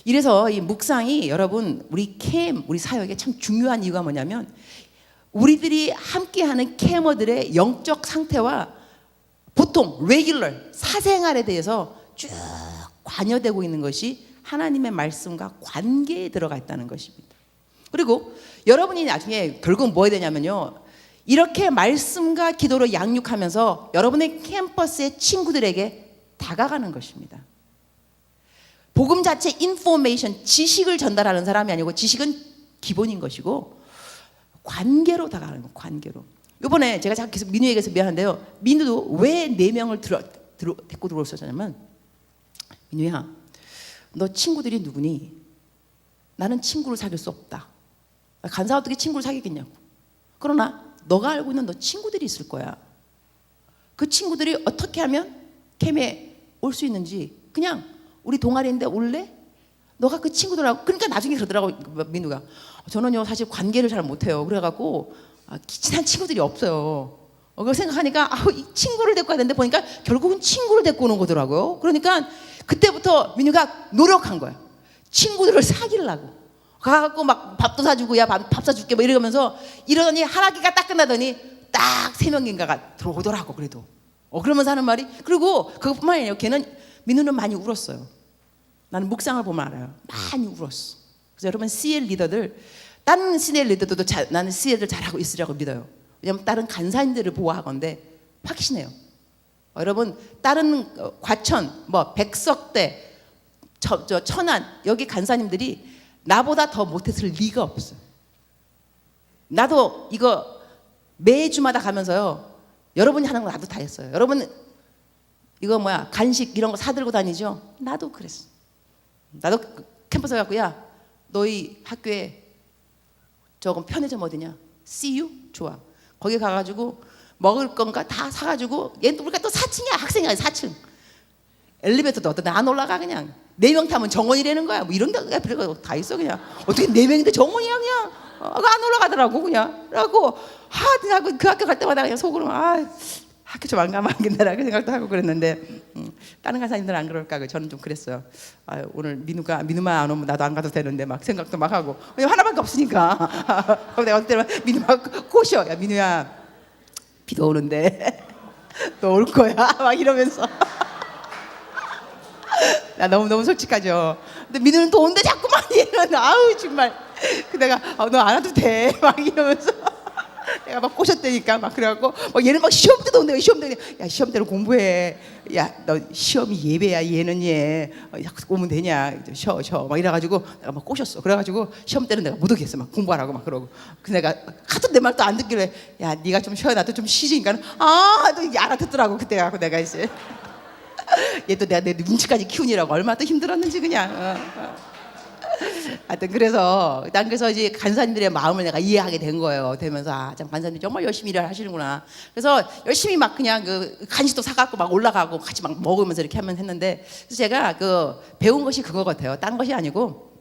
이래서 이 묵상이 여러분 우리 사역에 참 중요한 이유가 뭐냐면 우리들이 함께하는 캐머들의 영적 상태와 보통 사생활에 대해서 쭉 관여되고 있는 것이 하나님의 말씀과 관계에 들어가 있다는 것입니다. 그리고 여러분이 나중에 결국 뭐 해야 되냐면요, 이렇게 말씀과 기도로 양육하면서 여러분의 캠퍼스의 친구들에게 다가가는 것입니다. 복음 자체 인포메이션, 지식을 전달하는 사람이 아니고 지식은 기본인 것이고 관계로 다가가는 거예요. 관계로. 이번에 제가 계속 민우에게서 미안한데요. 민우도 왜 4명을 데리고 들어왔었냐면 민우야 너 친구들이 누구니? 나는 친구를 사귈 수 없다. 간사 어떻게 친구를 사귀겠냐고. 그러나 너가 알고 있는 너 친구들이 있을 거야. 그 친구들이 어떻게 하면 캠에 올 수 있는지 그냥 우리 동아리인데 올래? 너가 그 친구들하고. 그러니까 나중에 그러더라고 민우가. 저는요 사실 관계를 잘 못해요. 그래갖고 친한 친구들이 없어요. 그걸 생각하니까 이 친구를 데리고 와야 되는데 보니까 결국은 친구를 데리고 오는 거더라고요. 그러니까 그때부터 민우가 노력한 거야. 친구들을 사귀려고. 가갖고 막 밥도 사주고 야 밥 사줄게 뭐 이러면서 이러더니 한 학기가 딱 끝나더니 딱 3명인가가 들어오더라고. 그래도 그러면서 하는 말이, 그리고 그것뿐만 아니에요. 걔는 민우는 많이 울었어요. 나는 묵상을 보면 알아요. 많이 울었어. 그래서 여러분 CL 리더들, 다른 CL 리더들도 나는 CL을 잘하고 있으라고 믿어요. 왜냐면 다른 간사님들을 보호하건대 확신해요. 여러분 다른 과천, 뭐 백석대, 천안 여기 간사님들이 나보다 더 못했을 리가 없어요. 나도 이거 매주마다 가면서요, 여러분이 하는 거 나도 다 했어요. 여러분 이거 뭐야 간식 이런 거 사들고 다니죠? 나도 그랬어. 나도 캠퍼스 가고 야 너희 학교에 저건 편의점 어디냐? CU? 좋아. 거기 가가지고 먹을 건가 다 사가지고, 얘는 우리가 또 4층이야. 학생이 아니라 4층. 엘리베이터도 어떤 안 올라가. 그냥 4명 타면 정원이라는 거야. 뭐 이런 데가 별거 다 있어. 그냥 어떻게 4명인데 정원이야. 그냥 안 올라가더라고. 그냥 그래갖고 그 학교 갈 때마다 그냥 속으로 학교 좀 안 가면 안 된다라 그 생각도 하고 그랬는데, 다른 간사님들은 안 그럴까. 저는 좀 그랬어요. 오늘 민우만 안 오면 나도 안 가도 되는데 막 생각도 막 하고. 왜냐면 하나밖에 없으니까. 그럼 내가 어떨 때는 민우가 꼬셔. 야 민우야 비도 오는데 너 올 거야 막 이러면서. 나 너무 솔직하죠. 근데 민우는 또 온대 자꾸만 얘는 정말. 내가 너 안 와도 돼 막 이러면서 내가 막 꼬셨다니까. 막 그래갖고 얘는 막 시험 때도 온대. 시험 때 야 시험 때로 공부해. 야 너 시험이 예배야. 얘는 오면 되냐. 쉬어 막 이래가지고 내가 막 꼬셨어. 그래가지고 시험 때는 내가 못 오겠어. 막 공부하라고 막 그러고. 그 내가 하도 내 말도 안 듣길래 야 네가 좀 쉬어 나도 좀 쉬지. 그러니까 또 알아듣더라고. 그때 갖고 내가 이제 얘 또 내가 내 눈치까지 키우느라고 얼마나 또 힘들었는지 그냥. 하여튼 그래서 이제 간사님들의 마음을 내가 이해하게 된 거예요. 되면서 참 간사님 정말 열심히 일을 하시는구나. 그래서 열심히 막 그냥 그 간식도 사갖고 막 올라가고 같이 막 먹으면서 이렇게 하면 했는데, 그래서 제가 배운 것이 그거 같아요. 딴 것이 아니고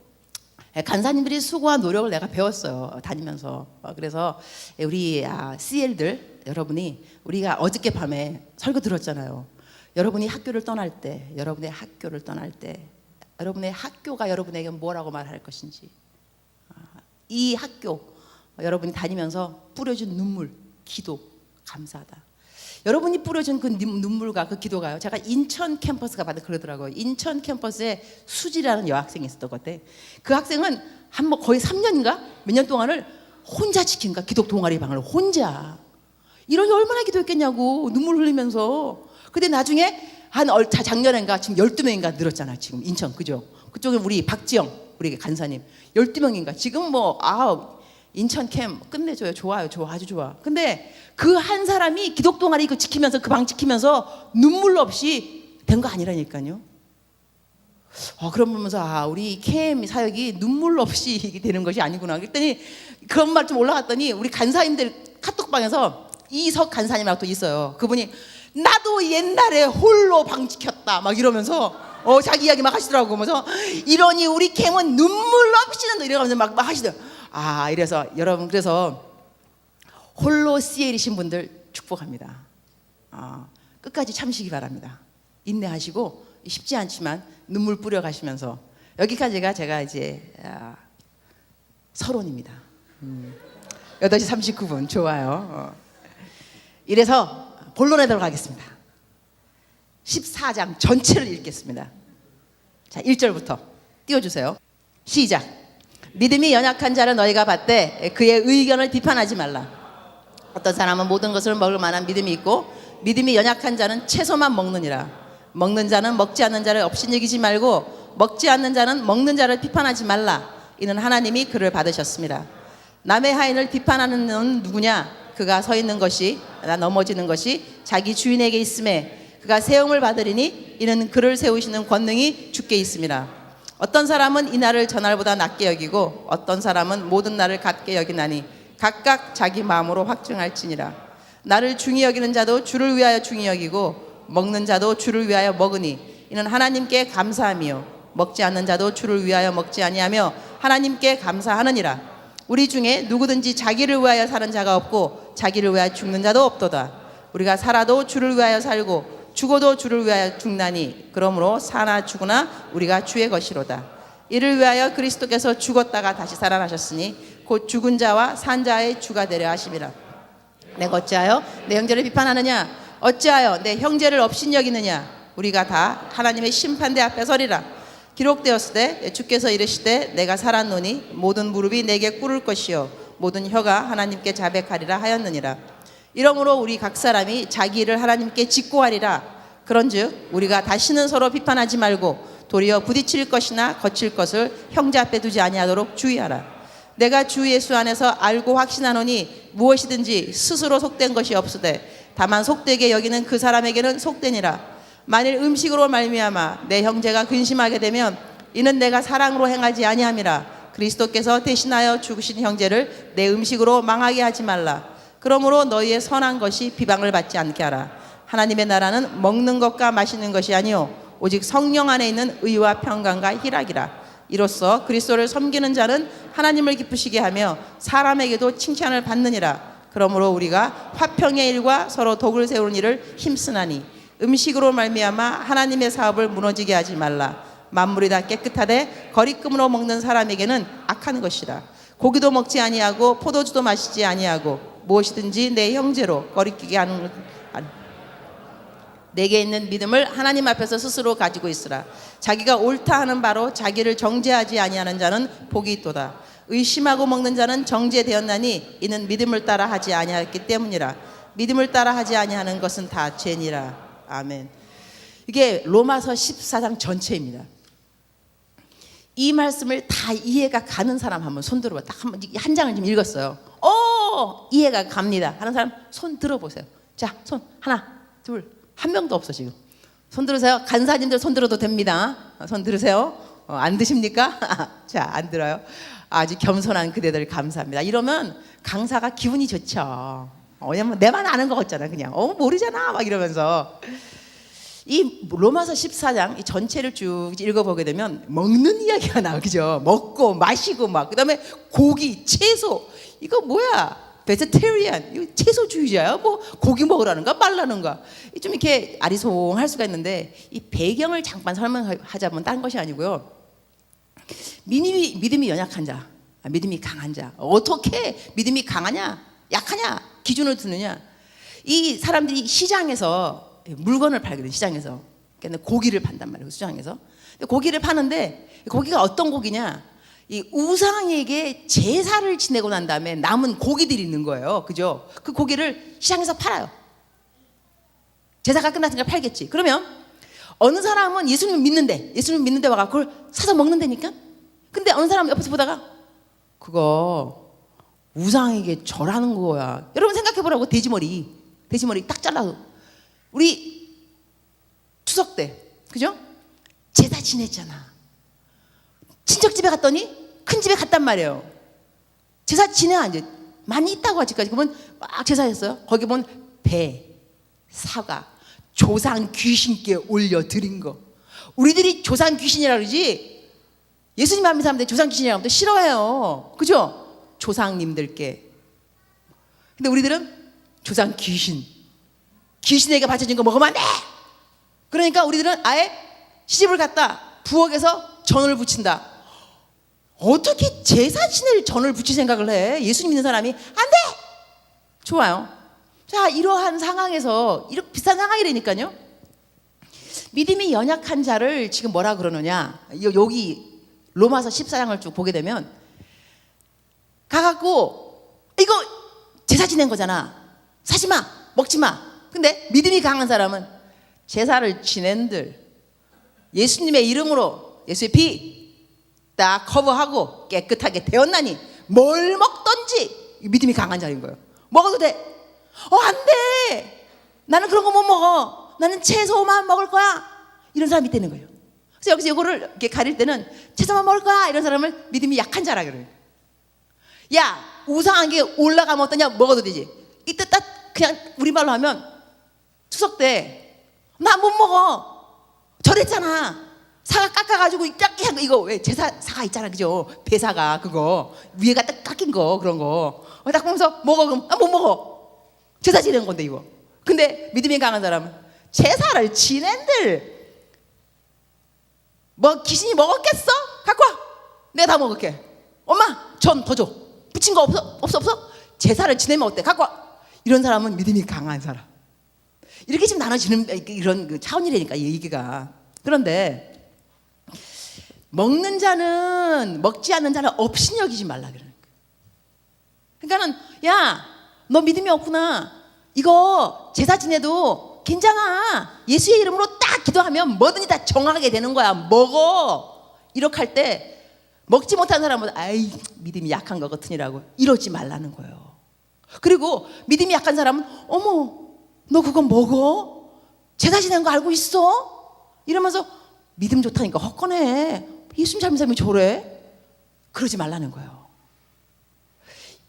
간사님들이 수고한 노력을 내가 배웠어요. 다니면서. 그래서 우리 CL들 여러분이, 우리가 어저께 밤에 설교 들었잖아요. 여러분이 학교를 떠날 때, 여러분의 학교가 여러분에게 뭐라고 말할 것인지, 이 학교 여러분이 다니면서 뿌려준 눈물, 기도, 감사하다. 여러분이 뿌려준 그 눈물과 그 기도가요. 제가 인천 캠퍼스가 받은 그러더라고요. 인천 캠퍼스에 수지라는 여학생이 있었던 것 같아. 그 학생은 거의 3년인가 몇 년 동안을 혼자 지킨가 기독 동아리 방을 혼자. 이러니 얼마나 기도했겠냐고, 눈물 흘리면서. 근데 나중에 작년인가 지금 12명인가 늘었잖아. 지금 인천, 그죠? 그쪽에 우리 박지영 우리 간사님 12명인가 지금 인천 캠 끝내줘요. 좋아요. 아주 좋아. 근데 그 한 사람이 기독 동아리 지키면서 그 방 지키면서 눈물 없이 된 거 아니라니까요. 그러면서 우리 캠 사역이 눈물 없이 되는 것이 아니구나. 그랬더니 그런 말 좀 올라갔더니 우리 간사님들 카톡방에서 이석 간사님하고 또 있어요. 그분이 나도 옛날에 홀로 방 지켰다 막 이러면서 자기 이야기 막 하시더라고. 그러면서 이러니 우리 캠은 눈물 없이는 이러면서 막 하시더라고. 이래서 여러분, 그래서 홀로 CL이신 분들 축복합니다. 끝까지 참으시기 바랍니다. 인내하시고 쉽지 않지만 눈물 뿌려 가시면서 여기까지가 제가 이제 서론입니다. 8시 39분 좋아요. 이래서 본론에 들어가겠습니다. 14장 전체를 읽겠습니다. 자, 1절부터 띄워주세요. 시작. 믿음이 연약한 자를 너희가 봤되 그의 의견을 비판하지 말라. 어떤 사람은 모든 것을 먹을 만한 믿음이 있고 믿음이 연약한 자는 채소만 먹느니라. 먹는 자는 먹지 않는 자를 업신여기지 말고 먹지 않는 자는 먹는 자를 비판하지 말라. 이는 하나님이 그를 받으셨습니다. 남의 하인을 비판하는 는 누구냐? 그가 서 있는 것이 넘어지는 것이 자기 주인에게 있음에 그가 세움을 받으리니 이는 그를 세우시는 권능이 주께 있습니다. 어떤 사람은 이 날을 저날보다 낮게 여기고 어떤 사람은 모든 날을 같게 여기나니 각각 자기 마음으로 확증할지니라. 나를 중히 여기는 자도 주를 위하여 중히 여기고 먹는 자도 주를 위하여 먹으니 이는 하나님께 감사함이요 먹지 않는 자도 주를 위하여 먹지 아니하며 하나님께 감사하느니라. 우리 중에 누구든지 자기를 위하여 사는 자가 없고 자기를 위하여 죽는 자도 없도다. 우리가 살아도 주를 위하여 살고 죽어도 주를 위하여 죽나니 그러므로 사나 죽으나 우리가 주의 것이로다. 이를 위하여 그리스도께서 죽었다가 다시 살아나셨으니 곧 죽은 자와 산 자의 주가 되려 하심이라. 내가 어찌하여 내 형제를 비판하느냐? 어찌하여 내 형제를 업신여기느냐? 우리가 다 하나님의 심판대 앞에 서리라. 기록되었으되 주께서 이르시되 내가 살았노니 모든 무릎이 내게 꿇을 것이요 모든 혀가 하나님께 자백하리라 하였느니라. 이러므로 우리 각 사람이 자기 일을 하나님께 직고하리라. 그런즉 우리가 다시는 서로 비판하지 말고 도리어 부딪힐 것이나 거칠 것을 형제 앞에 두지 아니하도록 주의하라. 내가 주 예수 안에서 알고 확신하노니 무엇이든지 스스로 속된 것이 없으되 다만 속되게 여기는 그 사람에게는 속되니라. 만일 음식으로 말미암아 내 형제가 근심하게 되면 이는 내가 사랑으로 행하지 아니함이라. 그리스도께서 대신하여 죽으신 형제를 내 음식으로 망하게 하지 말라. 그러므로 너희의 선한 것이 비방을 받지 않게 하라. 하나님의 나라는 먹는 것과 마시는 것이 아니요 오직 성령 안에 있는 의와 평강과 희락이라. 이로써 그리스도를 섬기는 자는 하나님을 기쁘시게 하며 사람에게도 칭찬을 받느니라. 그러므로 우리가 화평의 일과 서로 덕을 세우는 일을 힘쓰나니 음식으로 말미암아 하나님의 사업을 무너지게 하지 말라. 만물이 다 깨끗하되 거리낌으로 먹는 사람에게는 악한 것이라. 고기도 먹지 아니하고 포도주도 마시지 아니하고 무엇이든지 내 형제로 거리끼게 하는 내게 있는 믿음을 하나님 앞에서 스스로 가지고 있으라. 자기가 옳다 하는 바로 자기를 정죄하지 아니하는 자는 복이 있도다. 의심하고 먹는 자는 정죄되었나니 이는 믿음을 따라 하지 아니하였기 때문이라. 믿음을 따라 하지 아니하는 것은 다 죄니라. 아멘. 이게 로마서 14장 전체입니다. 이 말씀을 다 이해가 가는 사람 한번 손 들어봐. 딱 한 장을 좀 읽었어요. 이해가 갑니다 하는 사람 손 들어보세요. 자, 손 하나, 둘, 한 명도 없어 지금. 손 들으세요. 간사님들 손 들어도 됩니다. 손 들으세요. 안 드십니까? 자, 안 들어요. 아주 겸손한 그대들 감사합니다. 이러면 강사가 기분이 좋죠. 왜냐면 내만 아는 것 같잖아. 그냥 모르잖아 막 이러면서. 이 로마서 14장 이 전체를 쭉 읽어보게 되면 먹는 이야기가 나와. 그죠? 먹고 마시고 막 그다음에 고기, 채소. 이거 뭐야? 베지테리안. 이거 채소주의자야? 뭐 고기 먹으라는가 말라는가? 좀 이렇게 아리송할 수가 있는데 이 배경을 잠깐 설명하자면 다른 것이 아니고요. 믿음이 연약한 자, 믿음이 강한 자. 어떻게 믿음이 강하냐, 약하냐 기준을 두느냐. 이 사람들이 시장에서 물건을 팔거든. 시장에서 그러니까 고기를 판단 말이에요. 시장에서 고기를 파는데 고기가 어떤 고기냐? 이 우상에게 제사를 지내고 난 다음에 남은 고기들이 있는 거예요. 그죠? 그 고기를 시장에서 팔아요. 제사가 끝났으니까 팔겠지. 그러면 어느 사람은 예수님 믿는데 와가 그걸 사서 먹는다니까. 근데 어느 사람 옆에서 보다가 그거 우상에게 절하는 거야. 여러분 생각해보라고. 돼지머리 딱 잘라서 우리 추석 때 그죠? 제사 지냈잖아. 친척 집에 갔더니 큰 집에 갔단 말이에요. 제사 지내 이제 많이 있다고 아직까지. 그러면 막 제사했어요. 거기 보면 배, 사과, 조상 귀신께 올려 드린 거. 우리들이 조상 귀신이라 그러지. 예수님 믿는 사람들이 조상 귀신이라고 하면 싫어해요. 그죠? 조상님들께. 근데 우리들은 조상 귀신에게 바쳐진 거 먹으면 안 돼. 그러니까 우리들은 아예 시집을 갔다 부엌에서 전을 붙인다. 어떻게 제사 지낼 전을 붙일 생각을 해? 예수님 믿는 사람이 안 돼. 좋아요. 자, 이러한 상황에서 이렇게 비싼 상황이라니까요. 믿음이 연약한 자를 지금 뭐라 그러느냐? 여기 로마서 14장을 쭉 보게 되면 가갖고 이거 제사 지낸 거잖아. 사지 마, 먹지 마. 근데 믿음이 강한 사람은 제사를 지낸들 예수님의 이름으로 예수의 피 딱 커버하고 깨끗하게 되었나니 뭘 먹던지 믿음이 강한 자인 거예요. 먹어도 돼. 안 돼. 나는 그런 거 못 먹어. 나는 채소만 먹을 거야. 이런 사람이 있다는 거예요. 그래서 여기서 이거를 이렇게 가릴 때는 채소만 먹을 거야. 이런 사람을 믿음이 약한 자라 그래요. 야, 우상한 게 올라가면 어떠냐? 먹어도 되지. 이때 딱 그냥 우리말로 하면 추석 때 나 못 먹어. 저랬잖아. 사과 깎아가지고 깎게 한 거, 이거 왜 제사 사과 있잖아, 그죠? 배사가 그거 위에가 딱 깎인 거, 그런 거 딱 보면서 먹어. 그럼 못 먹어. 제사 지낸 건데 이거. 근데 믿음이 강한 사람은 제사를 지낸들 뭐 귀신이 먹었겠어? 갖고 와. 내가 다 먹을게. 엄마 전 더 줘. 붙인 거 없어? 제사를 지내면 어때? 갖고 와. 이런 사람은 믿음이 강한 사람. 이렇게 지금 나눠지는 이런 그 차원이라니까, 이 얘기가. 그런데 먹는 자는 먹지 않는 자는 없이 여기지 말라 그러는 거예요. 그러니까는 야, 너 믿음이 없구나. 이거 제사 지내도 괜찮아. 예수의 이름으로 딱 기도하면 뭐든지 다 정하게 되는 거야. 먹어. 이렇게 할 때 먹지 못한 사람은 아이 믿음이 약한 것 같으니라고 이러지 말라는 거예요. 그리고 믿음이 약한 사람은 어머 너 그거 먹어? 제사 지낸 거 알고 있어? 이러면서 믿음 좋다니까 헛거네. 예수님 닮은 사람이 저래? 그러지 말라는 거예요.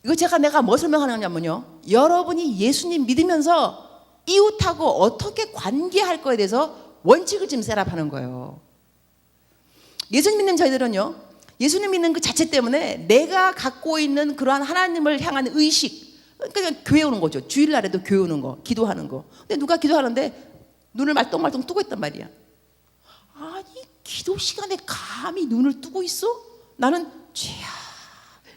이거 내가 뭐 설명하느냐면요, 여러분이 예수님 믿으면서 이웃하고 어떻게 관계할 거에 대해서 원칙을 지금 셋업하는 거예요. 예수님 믿는 저희들은요, 예수님 믿는 그 자체 때문에 내가 갖고 있는 그러한 하나님을 향한 의식, 그러니까 교회 오는 거죠. 주일날에도 교회 오는 거, 기도하는 거. 근데 누가 기도하는데 눈을 말똥말똥 뜨고 있단 말이야. 아니 기도 시간에 감히 눈을 뜨고 있어? 나는 죄야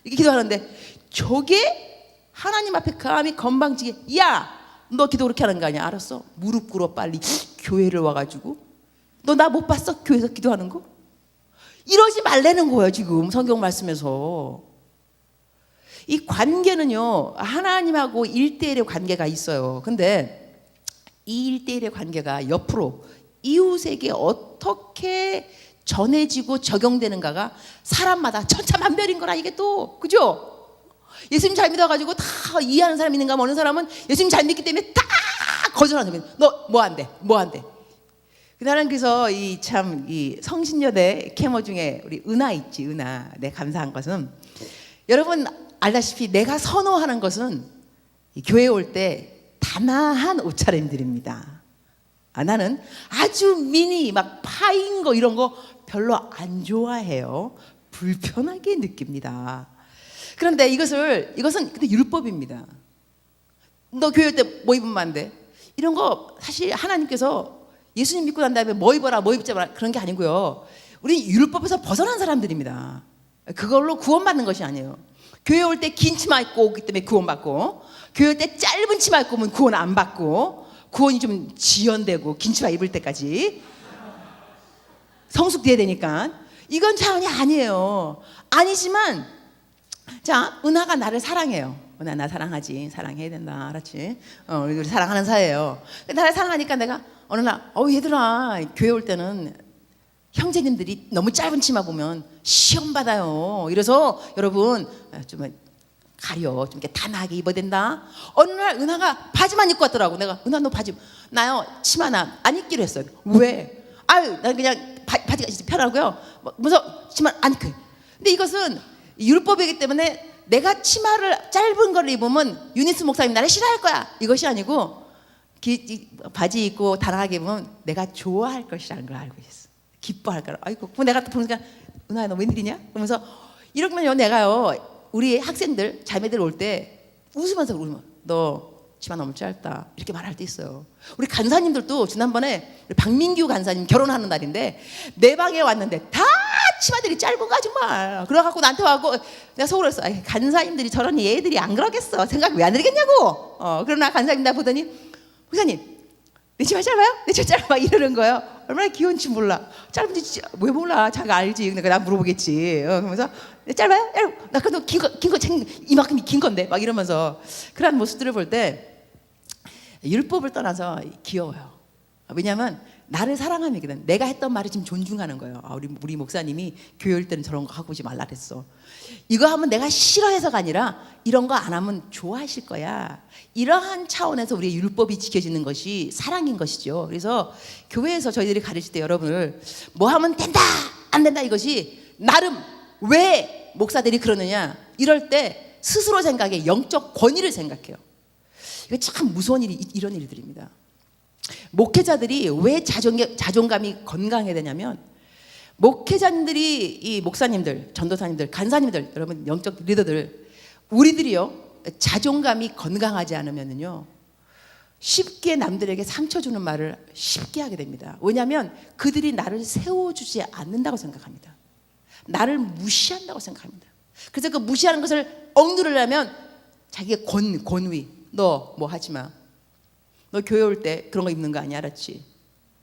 이렇게 기도하는데 저게 하나님 앞에 감히 건방지게 야 너 기도 그렇게 하는 거 아니야? 알았어, 무릎 꿇어 빨리 교회를 와가지고. 너 나 못 봤어? 교회에서 기도하는 거? 이러지 말라는 거예요. 지금 성경 말씀에서 이 관계는요, 하나님하고 1대1의 관계가 있어요. 근데 이 1대1의 관계가 옆으로 이웃에게 어떻게 전해지고 적용되는가가 사람마다 천차만별인 거라, 이게 또. 그죠? 예수님 잘 믿어가지고 다 이해하는 사람 있는가 하면 어느 사람은 예수님 잘 믿기 때문에 다 거절하는 사람이 너 뭐 안 돼? 뭐 안 돼? 나는 그래서 이 성신여대 캐머 중에 우리 은하 있지, 은하. 내 감사한 것은 여러분 알다시피 내가 선호하는 것은 교회 올 때 단아한 옷차림들입니다. 나는 아주 미니 막 파인 거 이런 거 별로 안 좋아해요. 불편하게 느낍니다. 그런데 이것은 근데 율법입니다. 너 교회 올 때 뭐 입으면 안 돼? 이런 거 사실 하나님께서 예수님 믿고 난 다음에 뭐 입어라 뭐 입지 마라 그런 게 아니고요. 우리 율법에서 벗어난 사람들입니다. 그걸로 구원받는 것이 아니에요. 교회 올 때 긴 치마 입고 오기 때문에 구원받고, 교회 올 때 짧은 치마 입고 오면 구원 안 받고, 구원이 좀 지연되고 긴 치마 입을 때까지 성숙돼야 되니까 이건 차원이 아니에요. 아니지만 자, 은하가 나를 사랑해요. 은하 나 사랑하지. 사랑해야 된다. 알았지? 우리 사랑하는 사이예요. 나를 사랑하니까 내가 어느 날 얘들아 교회 올 때는 형제님들이 너무 짧은 치마 보면 시험 받아요. 이래서 여러분 좀 가려, 좀 이렇게 단아하게 입어야 된다. 어느 날 은하가 바지만 입고 왔더라고. 내가 은하 너 바지 나요 치마 나 안 입기로 했어요. 왜? 난 그냥 바지가 진짜 편하고요. 무서 치마 안 입고. 근데 이것은 율법이기 때문에 내가 치마를 짧은 걸 입으면 유니스 목사님 나를 싫어할 거야. 이것이 아니고 바지 입고 단아하게 입으면 내가 좋아할 것이라는 걸 알고 있어. 기뻐할 거라. 아이고, 내가 또 보니까 은하야 너 웬일이냐? 그러면서 이러면요 내가요 우리 학생들 자매들 올 때 웃으면서 그러면 너 치마 너무 짧다 이렇게 말할 때 있어요. 우리 간사님들도 지난번에 우리 박민규 간사님 결혼하는 날인데 내 방에 왔는데 다 치마들이 짧은 거 정말. 그래갖고 나한테 와고 내가 속으로 했어. 간사님들이 저런 얘들이 안 그러겠어. 생각 왜 안 들겠냐고. 그러나 간사님 나 보더니 목사님 내 치마 짧아요? 내 치마 짧아 이러는 거예요. 얼마나 귀여운지 몰라. 짧은지 왜 몰라. 자기가 알지. 그러니까 나 물어보겠지. 그러면서 짧아요? 나 그래도 긴 거 이만큼 긴 건데 막 이러면서 그런 모습들을 볼 때 율법을 떠나서 귀여워요. 왜냐하면 나를 사랑함이거든. 내가 했던 말을 지금 존중하는 거예요. 우리 목사님이 교회 올 때는 저런 거 하고 오지 말라 그랬어. 이거 하면 내가 싫어해서가 아니라 이런 거 안 하면 좋아하실 거야. 이러한 차원에서 우리의 율법이 지켜지는 것이 사랑인 것이죠. 그래서 교회에서 저희들이 가르칠 때 여러분을 뭐 하면 된다 안 된다 이것이 나름 왜 목사들이 그러느냐 이럴 때 스스로 생각해 영적 권위를 생각해요. 이거 참 무서운 일이 이런 일들입니다. 목회자들이 왜 자존감이 건강해야 되냐면, 목회자님들이, 이 목사님들, 전도사님들, 간사님들, 여러분 영적 리더들, 우리들이요 자존감이 건강하지 않으면요 쉽게 남들에게 상처 주는 말을 쉽게 하게 됩니다. 왜냐하면 그들이 나를 세워주지 않는다고 생각합니다. 나를 무시한다고 생각합니다. 그래서 그 무시하는 것을 억누르려면 자기의 권위, 너 뭐 하지 마, 너 교회 올 때 그런 거 입는 거 아니야, 알았지?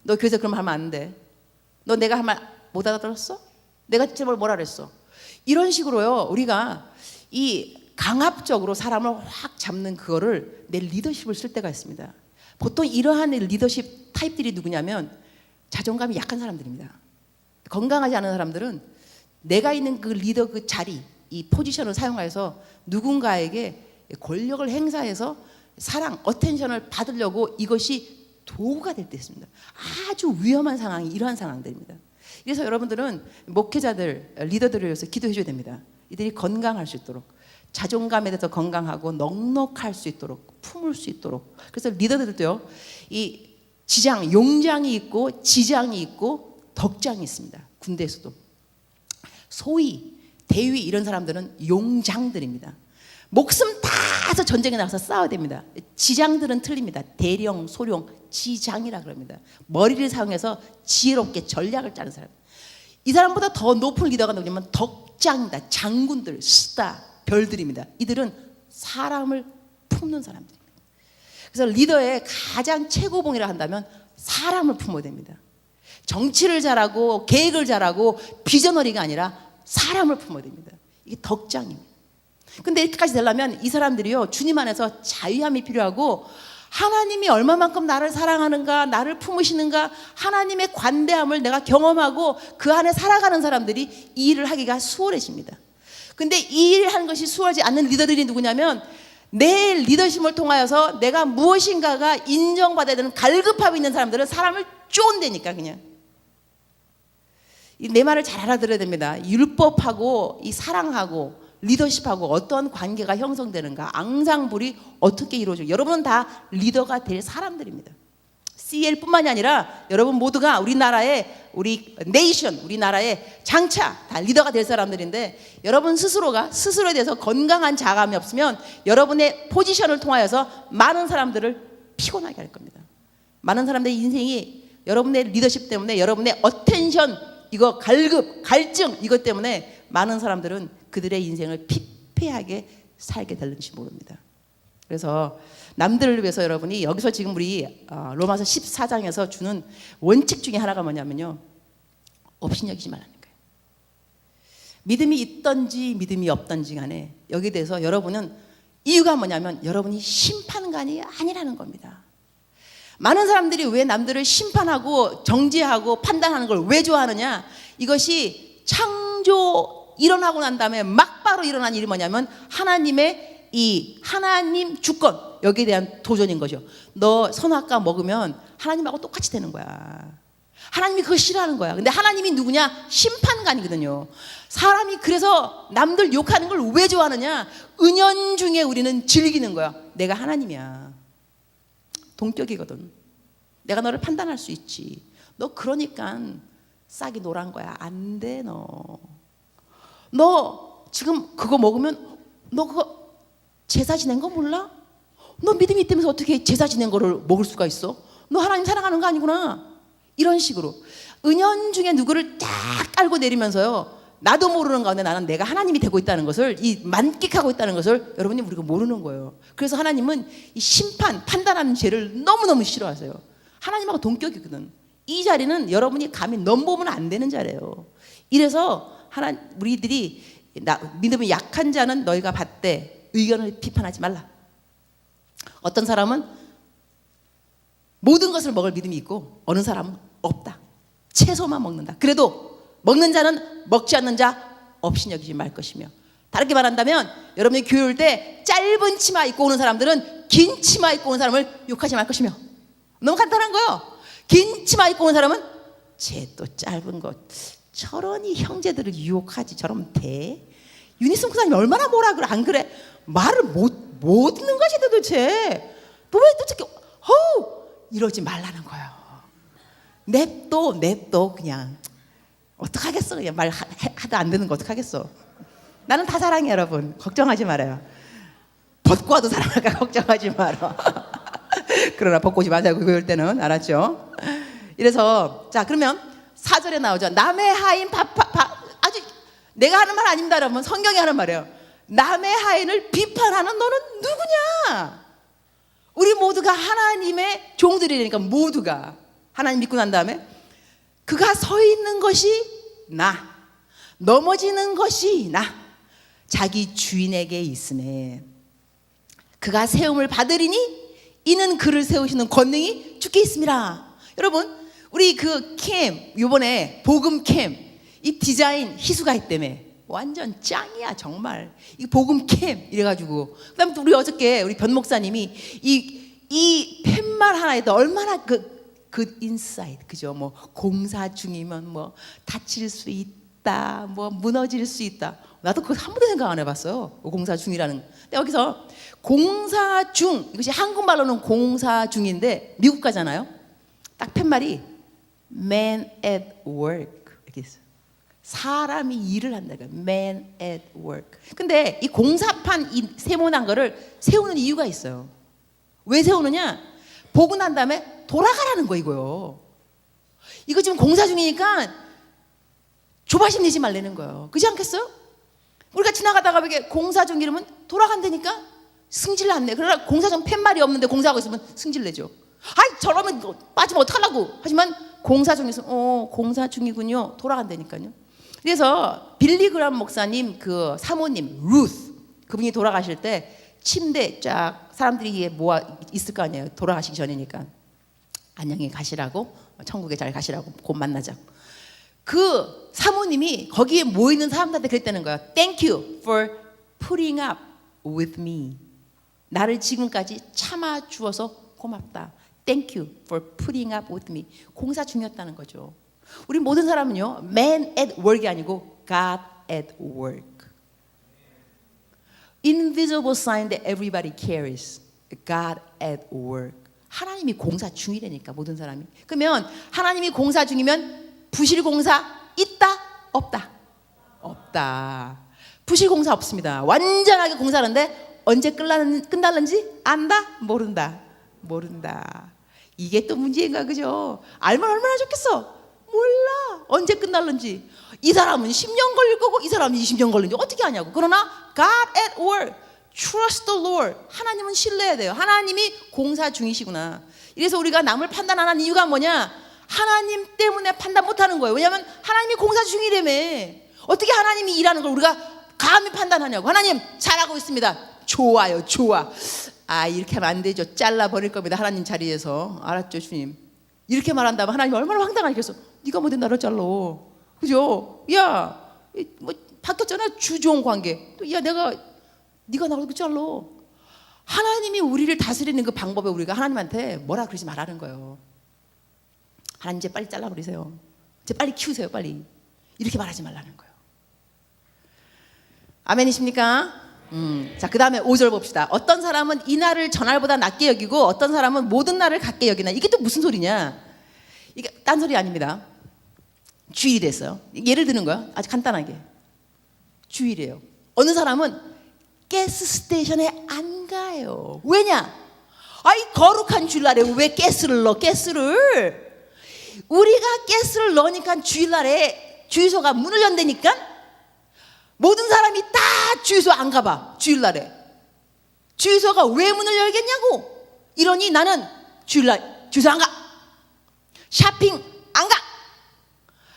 너 교회에서 그런 말 하면 안 돼. 너 내가 한 말 못 알아들었어? 내가 진짜 뭐라 그랬어? 이런 식으로요 우리가 이 강압적으로 사람을 확 잡는 그거를 내 리더십을 쓸 때가 있습니다. 보통 이러한 리더십 타입들이 누구냐면 자존감이 약한 사람들입니다. 건강하지 않은 사람들은 내가 있는 그 리더 그 자리, 이 포지션을 사용해서 누군가에게 권력을 행사해서 사랑, 어텐션을 받으려고 이것이 도구가 될 때 있습니다. 아주 위험한 상황이 이러한 상황들입니다. 그래서 여러분들은 목회자들, 리더들을 위해서 기도해 줘야 됩니다. 이들이 건강할 수 있도록, 자존감에 대해서 건강하고 넉넉할 수 있도록, 품을 수 있도록. 그래서 리더들도요 이 지장, 용장이 있고 지장이 있고 덕장이 있습니다. 군대에서도 소위 대위 이런 사람들은 용장들입니다. 목숨 다해서 전쟁에 나가서 싸워야 됩니다. 지장들은 틀립니다. 대령, 소령, 지장이라 그럽니다. 머리를 사용해서 지혜롭게 전략을 짜는 사람. 이 사람보다 더 높은 리더가 누구냐면 덕장이다. 장군들, 스타, 별들입니다. 이들은 사람을 품는 사람들입니다. 그래서 리더의 가장 최고봉이라 한다면 사람을 품어야 됩니다. 정치를 잘하고 계획을 잘하고 비저너리가 아니라 사람을 품어야 됩니다. 이게 덕장입니다. 근데 이렇게까지 되려면 이 사람들이요 주님 안에서 자유함이 필요하고, 하나님이 얼마만큼 나를 사랑하는가, 나를 품으시는가, 하나님의 관대함을 내가 경험하고 그 안에 살아가는 사람들이 이 일을 하기가 수월해집니다. 근데 이 일을 하는 것이 수월하지 않는 리더들이 누구냐면, 내 리더십을 통하여서 내가 무엇인가가 인정받아야 되는 갈급함이 있는 사람들은 사람을 쫀대니까 그냥. 내 말을 잘 알아들어야 됩니다. 율법하고 이 사랑하고 리더십하고 어떤 관계가 형성되는가, 앙상블이 어떻게 이루어지고, 여러분은 다 리더가 될 사람들입니다. CL뿐만이 아니라 여러분 모두가 우리나라의 우리 네이션, 우리나라의 장차 다 리더가 될 사람들인데, 여러분 스스로가 스스로에 대해서 건강한 자감이 없으면 여러분의 포지션을 통하여서 많은 사람들을 피곤하게 할 겁니다. 많은 사람들의 인생이 여러분의 리더십 때문에, 여러분의 어텐션, 이거 갈급, 갈증 이것 때문에 많은 사람들은 그들의 인생을 피폐하게 살게 될지 모릅니다. 그래서 남들을 위해서 여러분이 여기서 지금 우리 로마서 14장에서 주는 원칙 중에 하나가 뭐냐면요, 업신여기지 말라는 거예요. 믿음이 있든지 믿음이 없든지 간에 여기에 대해서 여러분은, 이유가 뭐냐면 여러분이 심판관이 아니라는 겁니다. 많은 사람들이 왜 남들을 심판하고 정죄하고 판단하는 걸 왜 좋아하느냐, 이것이 창조 일어나고 난 다음에 막바로 일어난 일이 뭐냐면 하나님의 이 하나님 주권, 여기에 대한 도전인 거죠. 너 선악과 먹으면 하나님하고 똑같이 되는 거야. 하나님이 그거 싫어하는 거야. 근데 하나님이 누구냐? 심판관이거든요. 사람이 그래서 남들 욕하는 걸 왜 좋아하느냐? 은연중에 우리는 즐기는 거야. 내가 하나님이야. 동격이거든. 내가 너를 판단할 수 있지. 너 그러니까 싹이 노란 거야. 안 돼, 너 지금 그거 먹으면 너 그거 제사 지낸 거 몰라? 너 믿음이 있다면서 어떻게 제사 지낸 거를 먹을 수가 있어? 너 하나님 사랑하는 거 아니구나. 이런 식으로 은연중에 누구를 딱 깔고 내리면서요, 나도 모르는 가운데 나는 내가 하나님이 되고 있다는 것을, 이 만끽하고 있다는 것을 여러분이 우리가 모르는 거예요. 그래서 하나님은 이 심판, 판단하는 죄를 너무너무 싫어하세요. 하나님하고 동격이거든. 이 자리는 여러분이 감히 넘보면 안 되는 자리예요. 이래서 우리들이 믿음이 약한 자는 너희가 받되 의견을 비판하지 말라. 어떤 사람은 모든 것을 먹을 믿음이 있고 어느 사람은 없다. 채소만 먹는다. 그래도 먹는 자는 먹지 않는 자 업신여기지 말 것이며, 다르게 말한다면 여러분이 교회 올 때 짧은 치마 입고 오는 사람들은 긴 치마 입고 오는 사람을 욕하지 말 것이며, 너무 간단한 거요. 긴 치마 입고 오는 사람은 쟤 또 짧은 것 저러니 형제들을 유혹하지, 저러면 돼? 유니슨 목사님이 얼마나 뭐라 그래, 안 그래? 말을 못 듣는 것이 도대체. 너 왜 도대체 이러지 말라는 거예요. 냅둬 그냥. 어떡하겠어. 그냥 말 하도 안 듣는 거 어떡하겠어. 나는 다 사랑해 여러분. 걱정하지 말아요. 벚꽃도 사랑할까 걱정하지 마라. 그러나 벚꽃이 맞아요 그럴 때는. 알았죠? 이래서 자 그러면 4절에 나오죠. 남의 하인 아주 내가 하는 말 아닙니다 여러분. 성경이 하는 말이에요. 남의 하인을 비판하는 너는 누구냐. 우리 모두가 하나님의 종들이니까 모두가 하나님 믿고 난 다음에 그가 서 있는 것이 나 넘어지는 것이 나 자기 주인에게 있으네. 그가 세움을 받으리니 이는 그를 세우시는 권능이 주께 있습니다. 여러분 우리 그 캠 이번에 복음 캠 이 디자인 희수가 있다며. 완전 짱이야 정말. 이 복음 캠 이래가지고 그다음에 또 우리 어저께 우리 변 목사님이 이 팻말 하나에도 얼마나 그 인사이트 그죠? 뭐 공사 중이면 뭐 다칠 수 있다, 뭐 무너질 수 있다. 나도 그거 한 번도 생각 안 해봤어요. 공사 중이라는. 근데 여기서 공사 중 이것이 한국말로는 공사 중인데 미국 가잖아요. 딱 팻말이 man at work 이렇게 있어요. 사람이 일을 한다고. man at work. 근데 이 공사판 이 세모난 거를 세우는 이유가 있어요. 왜 세우느냐? 보고 난 다음에 돌아가라는 거 이거요. 이거 지금 공사 중이니까 조바심 내지 말라는 거예요. 그렇지 않겠어요? 우리가 지나가다가 이렇게 공사 중 이러면 돌아간다니까 승질 안 내. 그러나 공사 중 팻말이 없는데 공사하고 있으면 승질 내죠. 아이 저러면 빠지면 어떡하려고. 하지만 공사 중에서 공사 중이군요. 돌아간다니까요. 그래서 빌리 그람 목사님 그 사모님 루스 그분이 돌아가실 때 침대 쫙 사람들이 모아 있을 거 아니에요. 돌아가시기 전이니까 안녕히 가시라고 천국에 잘 가시라고 곧 만나자고. 그 사모님이 거기에 모이는 사람들한테 그랬다는 거야. Thank you for putting up with me. 나를 지금까지 참아 주어서 고맙다. Thank you for putting up with me. 공사 중이었다는 거죠. 우리 모든 사람은요, man at work이 아니고 God at work. Invisible sign that everybody carries. God at work. 하나님이 공사 중이라니까 모든 사람이. 그러면 하나님이 공사 중이면 부실 공사 있다? 없다? 없다. 부실 공사 없습니다. 완전하게 공사하는데 언제 끝날는지 안다? 모른다. 모른다. 이게 또 문제인가 그죠? 알면 얼마나 좋겠어. 몰라. 언제 끝날는지. 이 사람은 10년 걸릴 거고 이 사람은 20년 걸리는지 어떻게 아냐고. 그러나 God at work. Trust the Lord. 하나님은 신뢰해야 돼요. 하나님이 공사 중이시구나. 이래서 우리가 남을 판단 안 하는 이유가 뭐냐? 하나님 때문에 판단 못하는 거예요. 왜냐하면 하나님이 공사 중이라며. 어떻게 하나님이 일하는 걸 우리가 감히 판단하냐고. 하나님 잘하고 있습니다. 좋아요. 좋아. 아 이렇게 하면 안 되죠. 잘라버릴 겁니다. 하나님 자리에서. 알았죠 주님. 이렇게 말한다면 하나님이 얼마나 황당하겠어. 네가 뭔데 나를 잘라. 그죠? 야 뭐 바뀌었잖아. 주종 관계. 야 네가 나를 잘라. 하나님이 우리를 다스리는 그 방법에 우리가 하나님한테 뭐라 그러지 말라는 거예요. 하나님 이제 빨리 잘라버리세요. 이제 빨리 키우세요. 빨리. 이렇게 말하지 말라는 거예요. 아멘이십니까? 자, 그 다음에 5절 봅시다. 어떤 사람은 이 날을 전날보다 낮게 여기고 어떤 사람은 모든 날을 같게 여기나. 이게 또 무슨 소리냐? 이게 딴 소리 아닙니다. 주일이 됐어요. 예를 드는 거야. 아주 간단하게. 주일이에요. 어느 사람은 가스 스테이션에 안 가요. 왜냐? 아이 거룩한 주일날에 왜 가스를 넣어? 가스를. 우리가 가스를 넣으니까 주일날에 주유소가 문을 연다니까 모든 사람이 다 주유소 안 가봐. 주일날에 주유소가 왜 문을 열겠냐고. 이러니 나는 주일날 주유소 안 가. 쇼핑 안 가.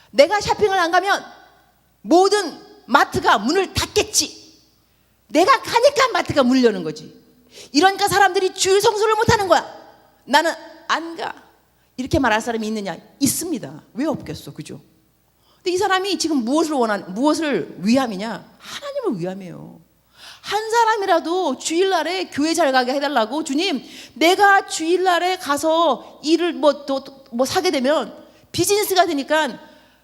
내가 쇼핑을 안 가면 모든 마트가 문을 닫겠지. 내가 가니까 마트가 문을 여는 거지. 이러니까 사람들이 주일 성수를 못하는 거야. 나는 안 가. 이렇게 말할 사람이 있느냐? 있습니다. 왜 없겠어, 그죠? 근데 이 사람이 지금 무엇을 위함이냐? 하나님을 위함이에요. 한 사람이라도 주일날에 교회 잘 가게 해달라고. 주님, 내가 주일날에 가서 일을 뭐 사게 되면 비즈니스가 되니까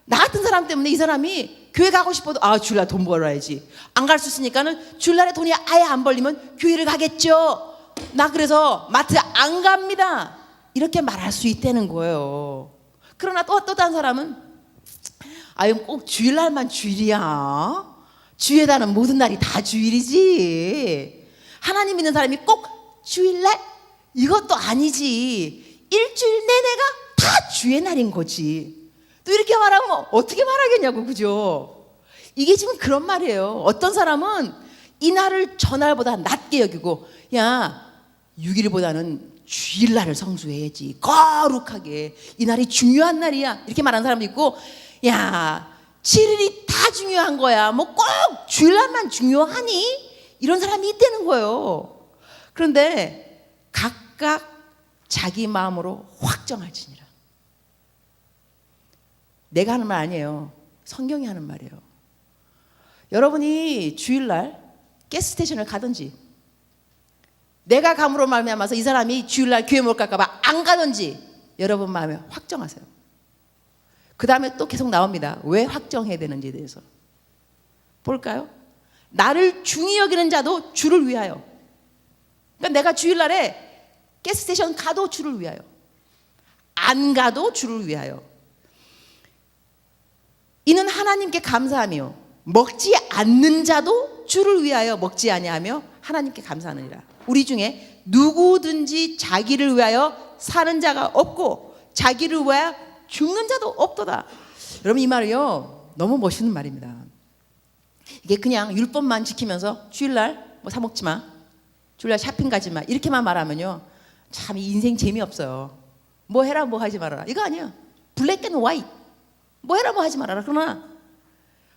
나 같은 사람 때문에 이 사람이 교회 가고 싶어도 주일날 돈 벌어야지. 안 갈 수 있으니까는 주일날에 돈이 아예 안 벌리면 교회를 가겠죠. 나 그래서 마트 안 갑니다. 이렇게 말할 수 있다는 거예요. 그러나 또 다른 사람은 아유 꼭 주일날만 주일이야. 주일에다는 모든 날이 다 주일이지. 하나님 믿는 사람이 꼭 주일날? 이것도 아니지. 일주일 내내가 다 주의 날인 거지. 또 이렇게 말하면 어떻게 말하겠냐고, 그죠? 이게 지금 그런 말이에요. 어떤 사람은 이 날을 저 날보다 낮게 여기고, 야 6일보다는 주일날을 성수해야지, 거룩하게. 이 날이 중요한 날이야, 이렇게 말하는 사람도 있고, 야 7일이 다 중요한 거야, 뭐 꼭 주일날만 중요하니? 이런 사람이 있다는 거예요. 그런데 각각 자기 마음으로 확정할지니라. 내가 하는 말 아니에요. 성경이 하는 말이에요. 여러분이 주일날 가스스테이션을 가든지, 내가 감으로 말미암아서 이 사람이 주일날 교회 못 갈까 봐 안 가든지 여러분 마음에 확정하세요. 그 다음에 또 계속 나옵니다. 왜 확정해야 되는지에 대해서 볼까요? 나를 중히 여기는 자도 주를 위하여. 그러니까 내가 주일날에 가스스테이션 가도 주를 위하여, 안 가도 주를 위하여. 이는 하나님께 감사하며 먹지 않는 자도 주를 위하여 먹지 아니하며 하나님께 감사하느니라. 우리 중에 누구든지 자기를 위하여 사는 자가 없고 자기를 위하여 죽는 자도 없도다. 여러분 이 말이요 너무 멋있는 말입니다. 이게 그냥 율법만 지키면서 주일날 뭐 사 먹지 마, 주일날 쇼핑 가지 마, 이렇게만 말하면요 참 인생 재미없어요. 뭐 해라 뭐 하지 말아라, 이거 아니야. 블랙 앤 화이트. 뭐 해라 뭐 하지 말아라. 그러나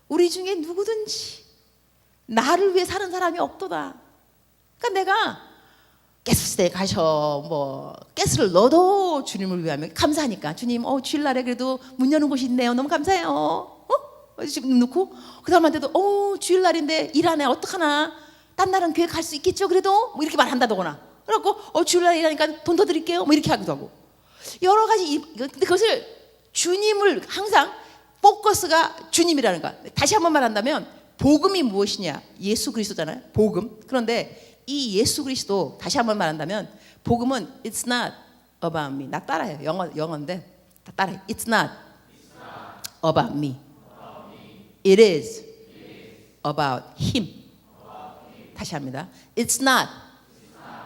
우리 중에 누구든지 나를 위해 사는 사람이 없도다. 그러니까 내가 가스스테이션에 가셔 뭐 가스를 넣어도 주님을 위하면 감사하니까, 주님 주일날에 그래도 문 여는 곳이 있네요, 너무 감사해요. 지금 넣고 그 사람한테도 주일날인데 일 안 해 어떡하나, 딴 날은 교회 갈 수 있겠죠 그래도, 뭐 이렇게 말한다거나. 그래갖고 주일날 일하니까 돈 더 드릴게요 뭐 이렇게 하기도 하고, 여러 가지. 근데 그것을 주님을 항상 포커스가 주님이라는 거야. 다시 한번 말한다면 복음이 무엇이냐, 예수 그리스도잖아요, 복음. 그런데 이 예수 그리스도, 다시 한번 말한다면 복음은 It's not about me. 나 따라해요. 영어인데 다 따라해. It's not about me. It is about him. 다시 합니다. It's not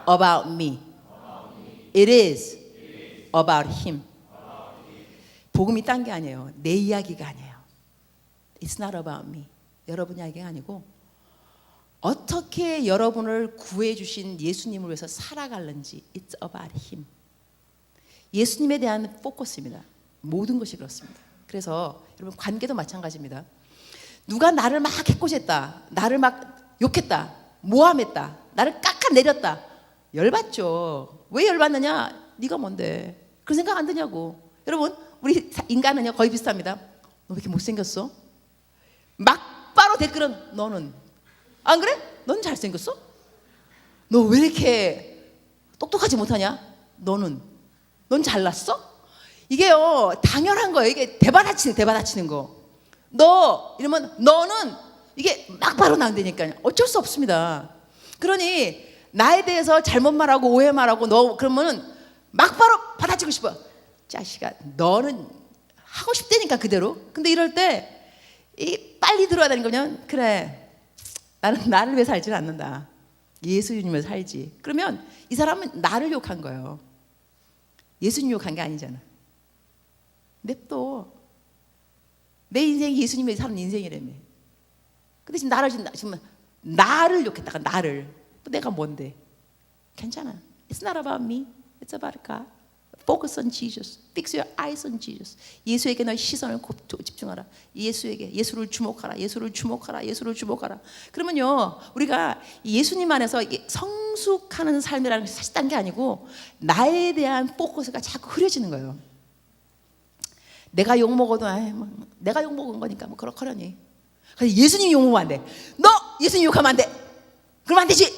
about me. It is about him. 복음이 딴 게 아니에요. 내 이야기가 아니에요. It's not about me. 여러분 이야기가 아니고 어떻게 여러분을 구해주신 예수님을 위해서 살아갈는지 It's about him. 예수님에 대한 포커스입니다. 모든 것이 그렇습니다. 그래서 여러분 관계도 마찬가지입니다. 누가 나를 막 해코지했다, 나를 막 욕했다, 모함했다, 나를 깎아내렸다, 열받죠. 왜 열받느냐? 네가 뭔데? 그런 생각 안 드냐고. 여러분 우리 인간은요 거의 비슷합니다. 너 왜 이렇게 못생겼어? 막바로 댓글은 너는 안 그래? 넌 잘생겼어? 너 왜 이렇게 똑똑하지 못하냐? 넌 잘났어? 이게요 당연한 거예요. 이게 대받아치는 거. 너 이러면 너는 이게 막바로 나온다니까요. 어쩔 수 없습니다. 그러니 나에 대해서 잘못 말하고 오해 말하고 너 그러면은 막바로 받아치고 싶어. 자식아 너는 하고 싶다니까 그대로. 근데 이럴 때 이 빨리 들어야 되는 거면, 그래 나는 나를 위해 살지는 않는다, 예수님을 위해 살지. 그러면 이 사람은 나를 욕한 거예요. 예수님 욕한 게 아니잖아. 냅둬. 내 인생이 예수님을 위해 사는 인생이라며. 근데 지금 나를 욕했다가 나를, 내가 뭔데? 괜찮아. It's not about me. It's about God. Focus on Jesus. Fix your eyes on Jesus. 예수에게 너의 시선을 집중하라. 예수를 주목하라. 예수를 주목하라. 그러면요 우리가 예수님 안에서 성숙하는 삶이라는 것이 사실 딴 게 아니고 나에 대한 포커스가 자꾸 흐려지는 거예요. 내가 욕 먹어도 내가 욕 먹은 거니까 뭐 그렇거려니. 그래서 예수님 욕 먹으면 안 돼. 너 예수님 욕하면 안 돼. 그러면 안 되지.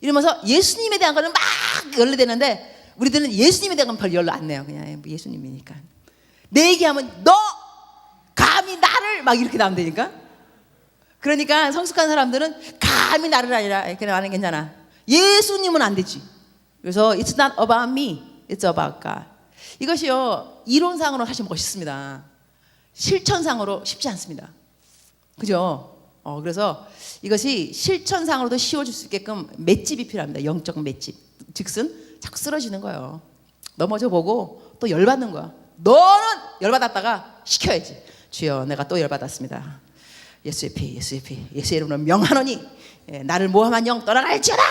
이러면서 예수님에 대한 거는 막 연례되는데 우리들은 예수님에 대한 건 별 연락 안 내요. 그냥 예수님이니까. 내 얘기하면 너 감히 나를 막 이렇게 나오면 되니까. 그러니까 성숙한 사람들은 감히 나를 아니라 그냥 나는 괜찮아. 예수님은 안 되지. 그래서 It's not about me. It's about God. 이것이요, 이론상으로 사실 멋있습니다. 실천상으로 쉽지 않습니다. 그죠? 그래서 이것이 실천상으로도 쉬워질 수 있게끔 맷집이 필요합니다. 영적 맷집. 즉슨 자꾸 쓰러지는 거예요. 넘어져 보고 또 열받는 거야. 너는 열받았다가 시켜야지. 주여, 내가 또 열받았습니다. 예수의 피, 예수의 피, 예수의 이름으로 명하노니 나를 모함한 영 떠나갈지어다.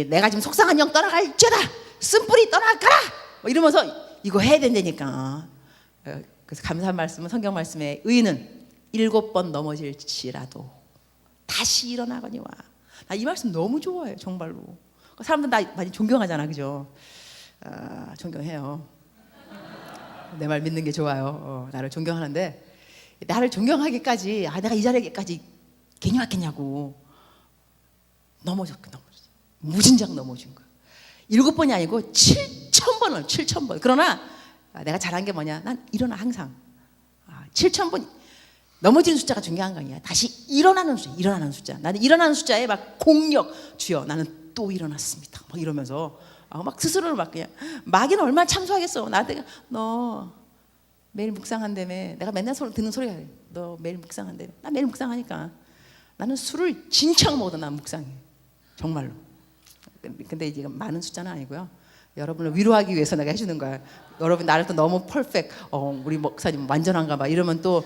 내가 지금 속상한 영 떠나갈지어다. 쓴뿌리 떠나가라. 뭐 이러면서 이거 해야 된다니까. 그래서 감사한 말씀은, 성경 말씀에 의인은 7번 넘어질지라도 다시 일어나거니와. 나 이 말씀 너무 좋아해요, 정말로. 사람들 나 많이 존경하잖아, 그죠? 존경해요. 내 말 믿는 게 좋아요. 나를 존경하는데, 나를 존경하기까지, 내가 이 자리에까지 괜히 왔겠냐고. 넘어졌어. 무진장 넘어진 거야. 7번이 아니고 7,000번을, 7,000번. 그러나 내가 잘한 게 뭐냐? 난 일어나, 항상. 7,000번 넘어지는 숫자가 중요한 거 아니야. 다시 일어나는 숫자, 일어나는 숫자. 나는 일어나는 숫자에 막 공력. 주여, 나는 또 일어났습니다. 막 이러면서 막 스스로를 막 그냥, 마귀는 얼마나 참소하겠어. 나한테 너 매일 묵상한다며. 내가 맨날 듣는 소리가 그래. 너 매일 묵상한다며. 나 매일 묵상하니까. 나는 술을 진창 먹어도 난 묵상해. 정말로. 근데 이제 많은 숫자는 아니고요. 여러분을 위로하기 위해서 내가 해주는 거야. 여러분 나를 또 너무 퍼펙트, 우리 목사님 완전한가 봐 이러면 또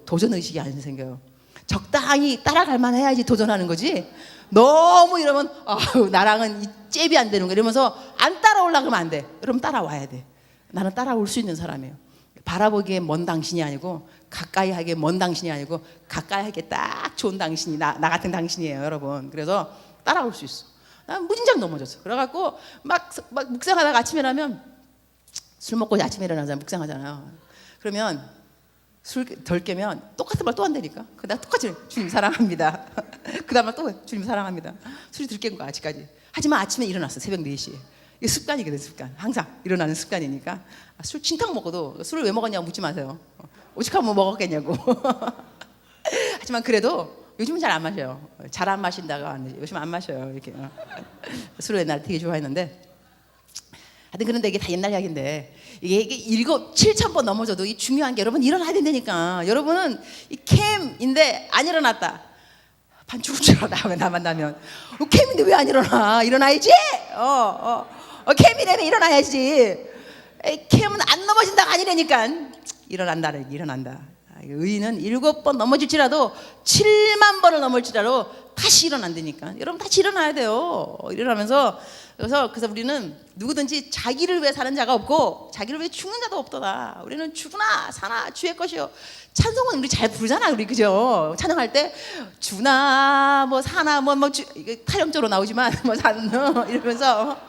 도전 의식이 안 생겨요. 적당히 따라갈 만 해야지 도전하는 거지. 너무 이러면 나랑은 이 잽이 안 되는 거 이러면서 안 따라오려고 하면 안 돼. 여러분 따라와야 돼. 나는 따라올 수 있는 사람이에요. 바라보기에 먼 당신이 아니고, 가까이 하기에 먼 당신이 아니고, 가까이 하기에 딱 좋은 당신이 나 같은 당신이에요, 여러분. 그래서 따라올 수 있어. 난 무진장 넘어졌어. 그래갖고 막 묵상하다가 아침에 일어나면, 술 먹고 아침에 일어나서 묵상하잖아요. 그러면 술 덜 깨면 똑같은 말 또 한다니까. 내가 똑같이 주님 사랑합니다. 그 다음에 또 주님 사랑합니다. 술이 덜 깬 거야 아직까지. 하지만 아침에 일어났어, 새벽 4시에. 이게 습관이거든, 습관. 항상 일어나는 습관이니까. 술 진탕 먹어도 술을 왜 먹었냐고 묻지 마세요. 오직하면 뭐 먹었겠냐고. 하지만 그래도 요즘은 잘 안 마셔요. 잘 안 마신다가 요즘 안 마셔요. 이렇게. 술을 옛날에 되게 좋아했는데, 하여튼 그런데 이게 다 옛날 이야기인데, 이게 7,000번 넘어져도 이 중요한 게, 여러분 일어나야 된다니까. 여러분은 이 캠인데 안 일어났다. 반 죽을 줄 알아. 나 만나면 캠인데 왜 안 일어나? 일어나야지. 캠이라면 일어나야지. 캠은 안 넘어진다가 아니라니까. 일어난다. 의인은 7번 넘어질지라도 7만 번을 넘을지라도 다시 일어난다니까. 여러분 다시 일어나야 돼요. 일어나면서 그래서 우리는 누구든지 자기를 위해 사는 자가 없고 자기를 위해 죽는 자도 없도다. 우리는 죽으나 사나 주의 것이요. 찬송은 우리 잘 부르잖아, 우리 그죠? 찬양할 때 주나 뭐 사나 이게 타령적으로 나오지만 사는 이러면서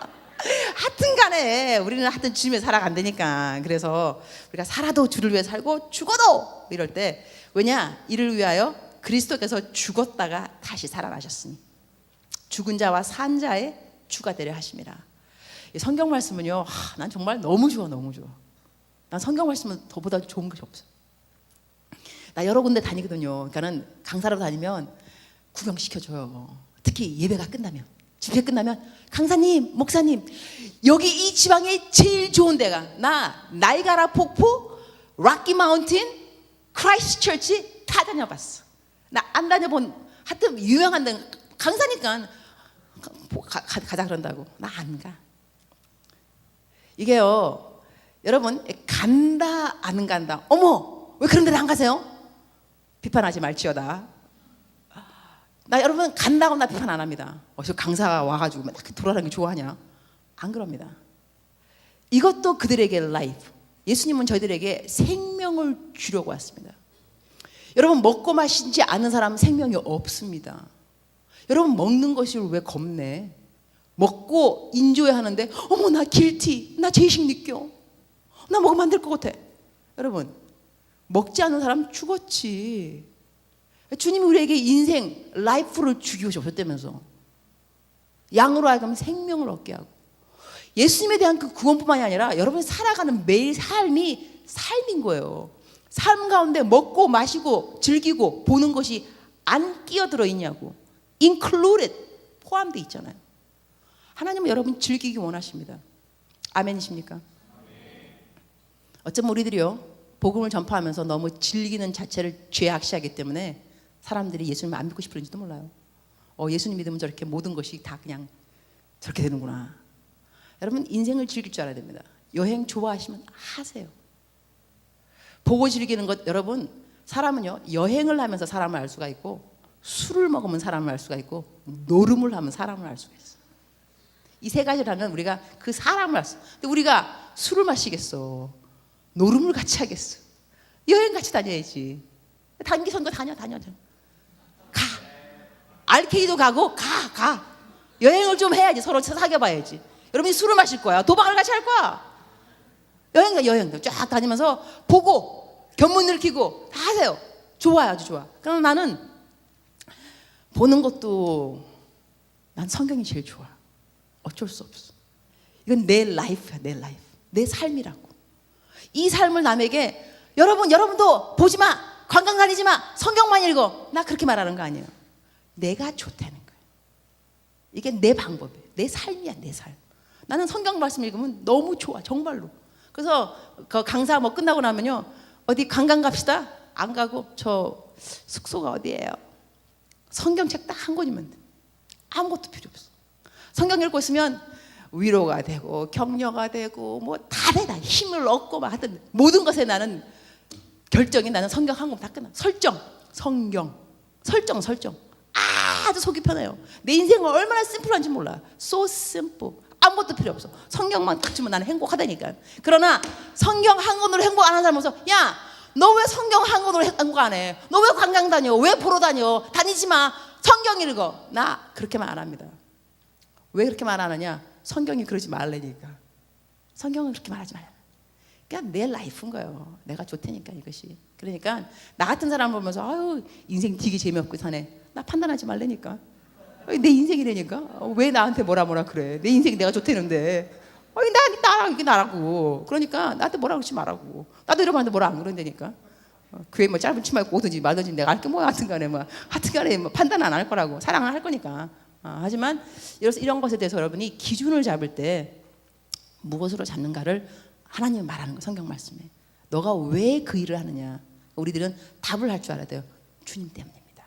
하여튼간에 우리는 하여튼 주님의 살아간다니까. 그래서 우리가 살아도 주를 위해 살고 죽어도 이럴 때, 왜냐? 이를 위하여 그리스도께서 죽었다가 다시 살아나셨으니 죽은 자와 산 자의 주가 되려 하심이라. 이 성경 말씀은요, 난 정말 너무 좋아. 난 성경 말씀은 더보다 좋은 것이 없어. 나 여러 군데 다니거든요. 그러니까는 강사로 다니면 구경시켜줘요. 특히 예배가 끝나면, 집회 끝나면, 강사님, 목사님, 여기 이 지방에 제일 좋은 데가, 나이가라 폭포, 락키 마운틴, 크라이스트 처치 다 다녀봤어. 나 안 다녀본, 하여튼 유명한 데, 강사니까 가자 그런다고. 나 안 가. 이게요, 여러분, 간다 안 간다. 어머, 왜 그런 데를 안 가세요? 비판하지 말지어다. 나 여러분 간다고 나 비판 안 합니다. 저 강사가 와가지고 막 돌아다니는 게 좋아하냐? 안 그럽니다. 이것도 그들에게 라이프. 예수님은 저희들에게 생명을 주려고 왔습니다. 여러분 먹고 마시지 않는 사람은 생명이 없습니다. 여러분 먹는 것이 왜 겁내? 먹고 인조해 하는데 어머 나 길티, 나 죄의식 느껴, 나 먹으면 안 될 것 같아. 여러분 먹지 않는 사람 죽었지. 주님이 우리에게 인생 라이프를 주기고 오셨다면서, 양으로 하여금 생명을 얻게 하고, 예수님에 대한 그 구원뿐만이 아니라 여러분이 살아가는 매일 삶인 거예요. 삶 가운데 먹고 마시고 즐기고 보는 것이 안 끼어들어 있냐고. included, 포함되어 있잖아요. 하나님은 여러분 즐기기 원하십니다. 아멘이십니까? 어쩌면 우리들이요, 복음을 전파하면서 너무 즐기는 자체를 죄악시하기 때문에 사람들이 예수님을 안 믿고 싶은지도 몰라요. 예수님 믿으면 저렇게 모든 것이 다 그냥 저렇게 되는구나. 여러분, 인생을 즐길 줄 알아야 됩니다. 여행 좋아하시면 하세요. 보고 즐기는 것, 여러분, 사람은요, 여행을 하면서 사람을 알 수가 있고, 술을 먹으면 사람을 알 수가 있고, 노름을 하면 사람을 알 수가 있어요. 이 세 가지를 하면 우리가 그 사람을 알 수. 근데 우리가 술을 마시겠어, 노름을 같이 하겠어, 여행 같이 다녀야지. 단기 선거 다녀. 가. RK도 가고 가. 여행을 좀 해야지. 서로 사귀어봐야지. 여러분이 술을 마실 거야, 도박을 같이 할 거야. 여행 쫙 다니면서 보고 견문을 키고 다 하세요. 좋아요, 아주 좋아. 그럼 나는 보는 것도 난 성경이 제일 좋아. 어쩔 수 없어. 이건 내 라이프야, 내 라이프, 내 삶이라고. 이 삶을 남에게 여러분도 보지 마, 관광 다니지 마, 성경만 읽어, 나 그렇게 말하는 거 아니에요. 내가 좋다는 거예요. 이게 내 방법이에요. 내 삶이야, 내 삶. 나는 성경 말씀 읽으면 너무 좋아, 정말로. 그래서 그 강사 뭐 끝나고 나면요, 어디 관광 갑시다. 안 가고 저 숙소가 어디예요? 성경책 딱 한 권이면 돼. 아무것도 필요 없어. 성경 읽고 있으면 위로가 되고 격려가 되고 뭐 다 돼. 나 힘을 얻고 막 하여튼 모든 것에 나는 결정이, 나는 성경 한 권 다 끝나. 성경 설정. 아주 속이 편해요. 내 인생은 얼마나 심플한지 몰라. So simple. 아무것도 필요 없어. 성경만 딱 주면 나는 행복하다니까. 그러나 성경 한 권으로 행복 안 하는 사람 보면서, 야, 너 왜 성경 한 권으로 행복 안 해? 너 왜 관광 다녀? 왜 보러 다녀? 다니지 마. 성경 읽어. 나 그렇게 말 안 합니다. 왜 그렇게 말 안 하냐? 성경이 그러지 말라니까. 성경은 그렇게 말하지 말라. 그냥 내 라이프인 거예요. 내가 좋다니까, 이것이. 그러니까 나 같은 사람 보면서 아유, 인생 되게 재미없고 사네, 나 판단하지 말라니까. 내 인생이라니까. 왜 나한테 뭐라 그래? 내 인생이 내가 좋다는데. 이게 나라고. 그러니까 나한테 뭐라 그러지 말라고. 나도 이러면 뭐라 안 그런다니까. 교회 뭐 짧은 치마 입고 오든지 말든지 내가 알 게 뭐야. 하여튼간에 뭐 판단 안 할 거라고. 사랑을 할 거니까. 하지만 이런 것에 대해서 여러분이 기준을 잡을 때 무엇으로 잡는가를 하나님은 말하는 거, 성경 말씀에. 너가 왜 그 일을 하느냐? 우리들은 답을 할 줄 알아야 돼요. 주님 때문입니다.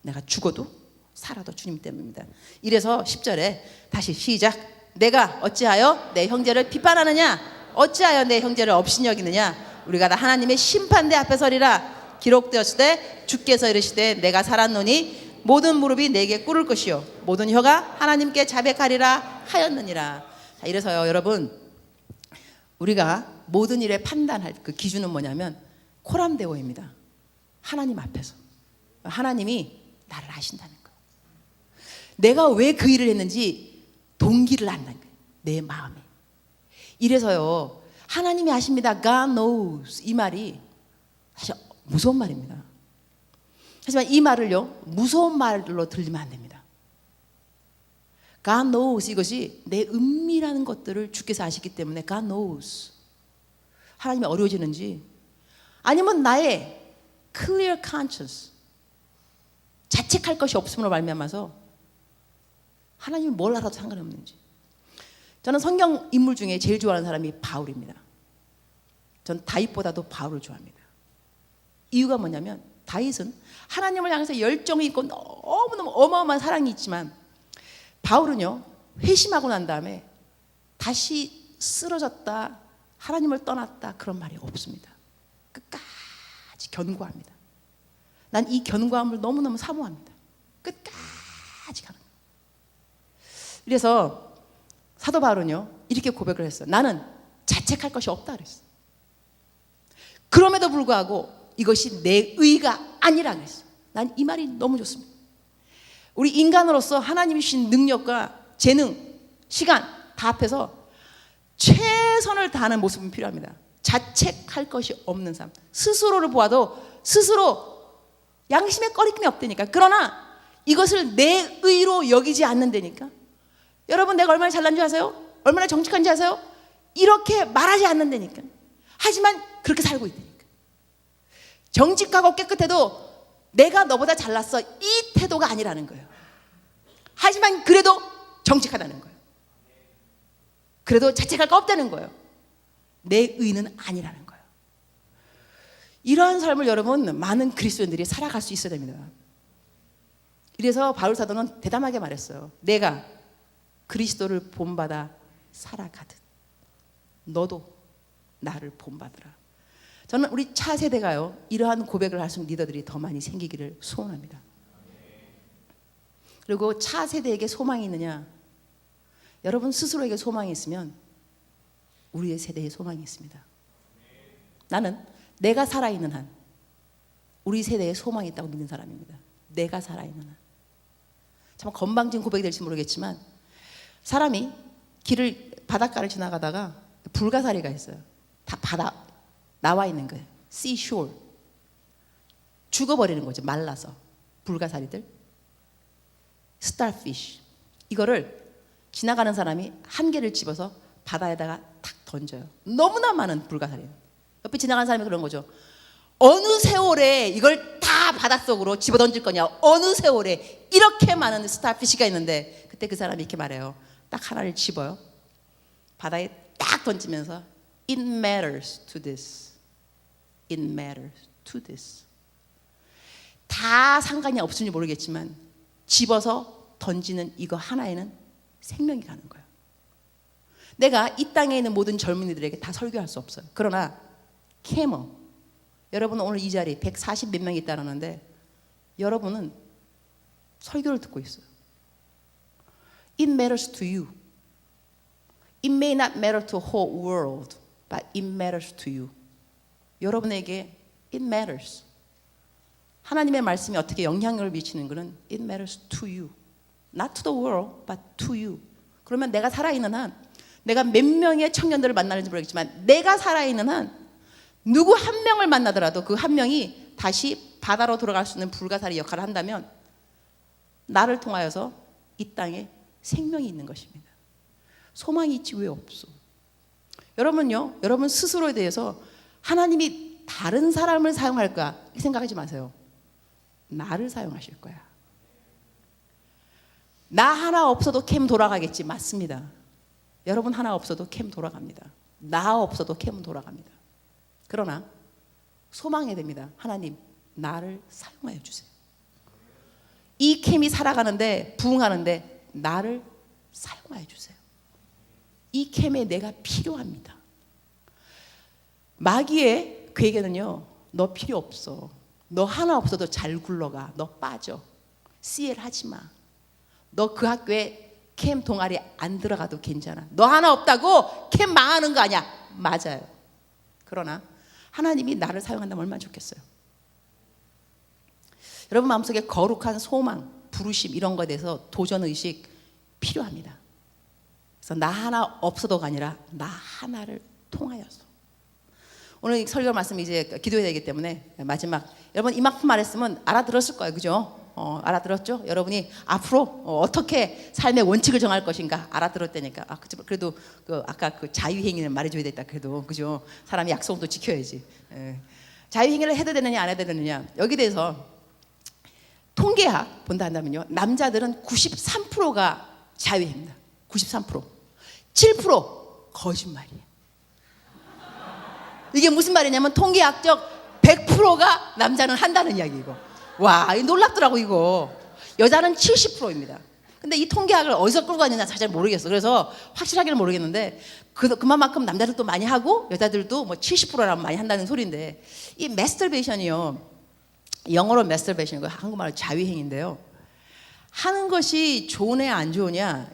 내가 죽어도 살아도 주님 때문입니다. 이래서 10절에 다시 시작. 내가 어찌하여 내 형제를 비판하느냐? 어찌하여 내 형제를 업신여기느냐? 우리가 다 하나님의 심판대 앞에 서리라. 기록되었을 때 주께서 이르시되 내가 살았노니 모든 무릎이 내게 꿇을 것이요 모든 혀가 하나님께 자백하리라 하였느니라. 자, 이래서요, 여러분, 우리가 모든 일에 판단할 그 기준은 뭐냐면 코람데오입니다. 하나님 앞에서 하나님이 나를 아신다는 거예요. 내가 왜 그 일을 했는지 동기를 안다는 거예요, 내 마음에. 이래서요, 하나님이 아십니다. God knows. 이 말이 사실 무서운 말입니다. 하지만 이 말을요, 무서운 말로 들리면 안 됩니다. God knows, 이것이 내 은밀한 것들을 주께서 아시기 때문에 God knows. 하나님이 어려워지는지, 아니면 나의 clear conscience, 자책할 것이 없음으로 말미암아서 하나님이 뭘 알아도 상관이 없는지. 저는 성경 인물 중에 제일 좋아하는 사람이 바울입니다. 전 다윗보다도 바울을 좋아합니다. 이유가 뭐냐면 다윗은 하나님을 향해서 열정이 있고 너무너무 어마어마한 사랑이 있지만, 바울은요, 회심하고 난 다음에 다시 쓰러졌다, 하나님을 떠났다, 그런 말이 없습니다. 끝까지 견고합니다. 난 이 견고함을 너무너무 사모합니다. 끝까지 가는 거예요. 그래서 사도 바울은요, 이렇게 고백을 했어요. 나는 자책할 것이 없다 그랬어요. 그럼에도 불구하고 이것이 내 의가 아니라 그랬어요. 난 이 말이 너무 좋습니다. 우리 인간으로서 하나님이 주신 능력과 재능, 시간 다 합해서 최선을 다하는 모습은 필요합니다. 자책할 것이 없는 삶. 스스로를 보아도 스스로 양심에 꺼리낌이 없다니까. 그러나 이것을 내 의로 여기지 않는다니까. 여러분, 내가 얼마나 잘난 줄 아세요? 얼마나 정직한지 아세요? 이렇게 말하지 않는다니까. 하지만 그렇게 살고 있다니까. 정직하고 깨끗해도 내가 너보다 잘났어, 이 태도가 아니라는 거예요. 하지만 그래도 정직하다는 거예요. 그래도 자책할 거 없다는 거예요. 내 의는 아니라는 거예요. 이러한 삶을 여러분 많은 그리스도인들이 살아갈 수 있어야 됩니다. 이래서 바울 사도는 대담하게 말했어요. 내가 그리스도를 본받아 살아가듯 너도 나를 본받으라. 저는 우리 차세대가요 이러한 고백을 할 수 있는 리더들이 더 많이 생기기를 소원합니다. 그리고 차세대에게 소망이 있느냐? 여러분 스스로에게 소망이 있으면 우리의 세대에 소망이 있습니다. 나는 내가 살아있는 한 우리 세대에 소망이 있다고 믿는 사람입니다. 내가 살아있는 한. 참 건방진 고백이 될지 모르겠지만 사람이 바닷가를 지나가다가 불가사리가 있어요. 다 바다 나와 있는 거예요. seashore. 죽어버리는 거죠. 말라서. 불가사리들. starfish. 이거를 지나가는 사람이 한 개를 집어서 바다에다가 탁 던져요. 너무나 많은 불가사리. 옆에 지나가는 사람이 그런 거죠. 어느 세월에 이걸 다 바닷속으로 집어던질 거냐. 어느 세월에 이렇게 많은 스타피쉬가 있는데 그때 그 사람이 이렇게 말해요. 딱 하나를 집어요. 바다에 딱 던지면서 It matters to this. It matters to this. 다 상관이 없을지 모르겠지만 집어서 던지는 이거 하나에는 생명이 가는 거예요. 내가 이 땅에 있는 모든 젊은이들에게 다 설교할 수 없어요. 그러나 캐머 여러분 오늘 이 자리 140 몇 명이 있다는데 여러분은 설교를 듣고 있어요. It matters to you. It may not matter to the whole world, but it matters to you. 여러분에게 it matters. 하나님의 말씀이 어떻게 영향력을 미치는 것은 it matters to you. Not to the world, but to you. 그러면 내가 살아있는 한 내가 몇 명의 청년들을 만나는지 모르겠지만 내가 살아있는 한 누구 한 명을 만나더라도 그 한 명이 다시 바다로 돌아갈 수 있는 불가사리 역할을 한다면 나를 통하여서 이 땅에 생명이 있는 것입니다. 소망이 있지 왜 없어? 여러분요, 여러분 스스로에 대해서 하나님이 다른 사람을 사용할까 생각하지 마세요. 나를 사용하실 거야. 나 하나 없어도 캠 돌아가겠지. 맞습니다. 여러분 하나 없어도 캠 돌아갑니다. 나 없어도 캠은 돌아갑니다. 그러나 소망해야 됩니다. 하나님 나를 사용하여 주세요. 이 캠이 살아가는데 부흥하는데 나를 사용하여 주세요. 이 캠에 내가 필요합니다. 마귀의 괴계는요, 너 필요 없어. 너 하나 없어도 잘 굴러가. 너 빠져. CL 하지 마. 너 그 학교에 캠 동아리 안 들어가도 괜찮아. 너 하나 없다고 캠 망하는 거 아니야. 맞아요. 그러나 하나님이 나를 사용한다면 얼마나 좋겠어요. 여러분 마음속에 거룩한 소망, 부르심 이런 거에 대해서 도전의식 필요합니다. 그래서 나 하나 없어도가 아니라 나 하나를 통하여서. 오늘 설교 말씀 이제 기도해야 되기 때문에 마지막 여러분 이만큼 말했으면 알아들었을 거예요. 그죠? 알아들었죠? 여러분이 앞으로 어떻게 삶의 원칙을 정할 것인가 알아들었다니까. 그래도 아까 그 자유행위는 말해줘야 됐다. 그래도 그죠? 사람이 약속도 지켜야지. 자유행위를 해도 되느냐 안 해도 되느냐 여기 대해서 통계학 본다 한다면요, 남자들은 93%가 자유행위입니다. 93%. 7% 거짓말이에요. 이게 무슨 말이냐면 통계학적 100%가 남자는 한다는 이야기고. 와, 놀랍더라고 이거. 여자는 70%입니다. 근데 이 통계학을 어디서 끌고 왔느냐 잘 모르겠어. 그래서 확실하게는 모르겠는데 그만큼 남자들도 많이 하고 여자들도 뭐 70%라면 많이 한다는 소리인데, 이 매스터베이션이요, 영어로 매스터베이션이고 한국말로 자위행위인데요, 하는 것이 좋으냐 안 좋으냐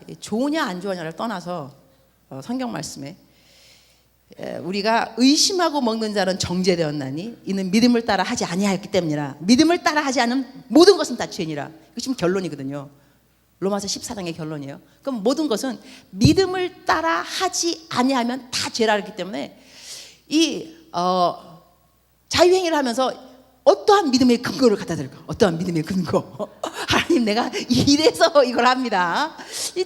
안 좋으냐를 떠나서 성경 말씀에 우리가 의심하고 먹는 자는 정죄되었나니 이는 믿음을 따라 하지 아니하였기 때문이라. 믿음을 따라 하지 않은 모든 것은 다 죄니라. 이거 지금 결론이거든요. 로마서 14장의 결론이에요. 그럼 모든 것은 믿음을 따라 하지 아니하면 다 죄라 그랬기 때문에 이 자유행위를 하면서 어떠한 믿음의 근거를 갖다 드릴까? 어떠한 믿음의 근거? 하나님 내가 이래서 이걸 합니다.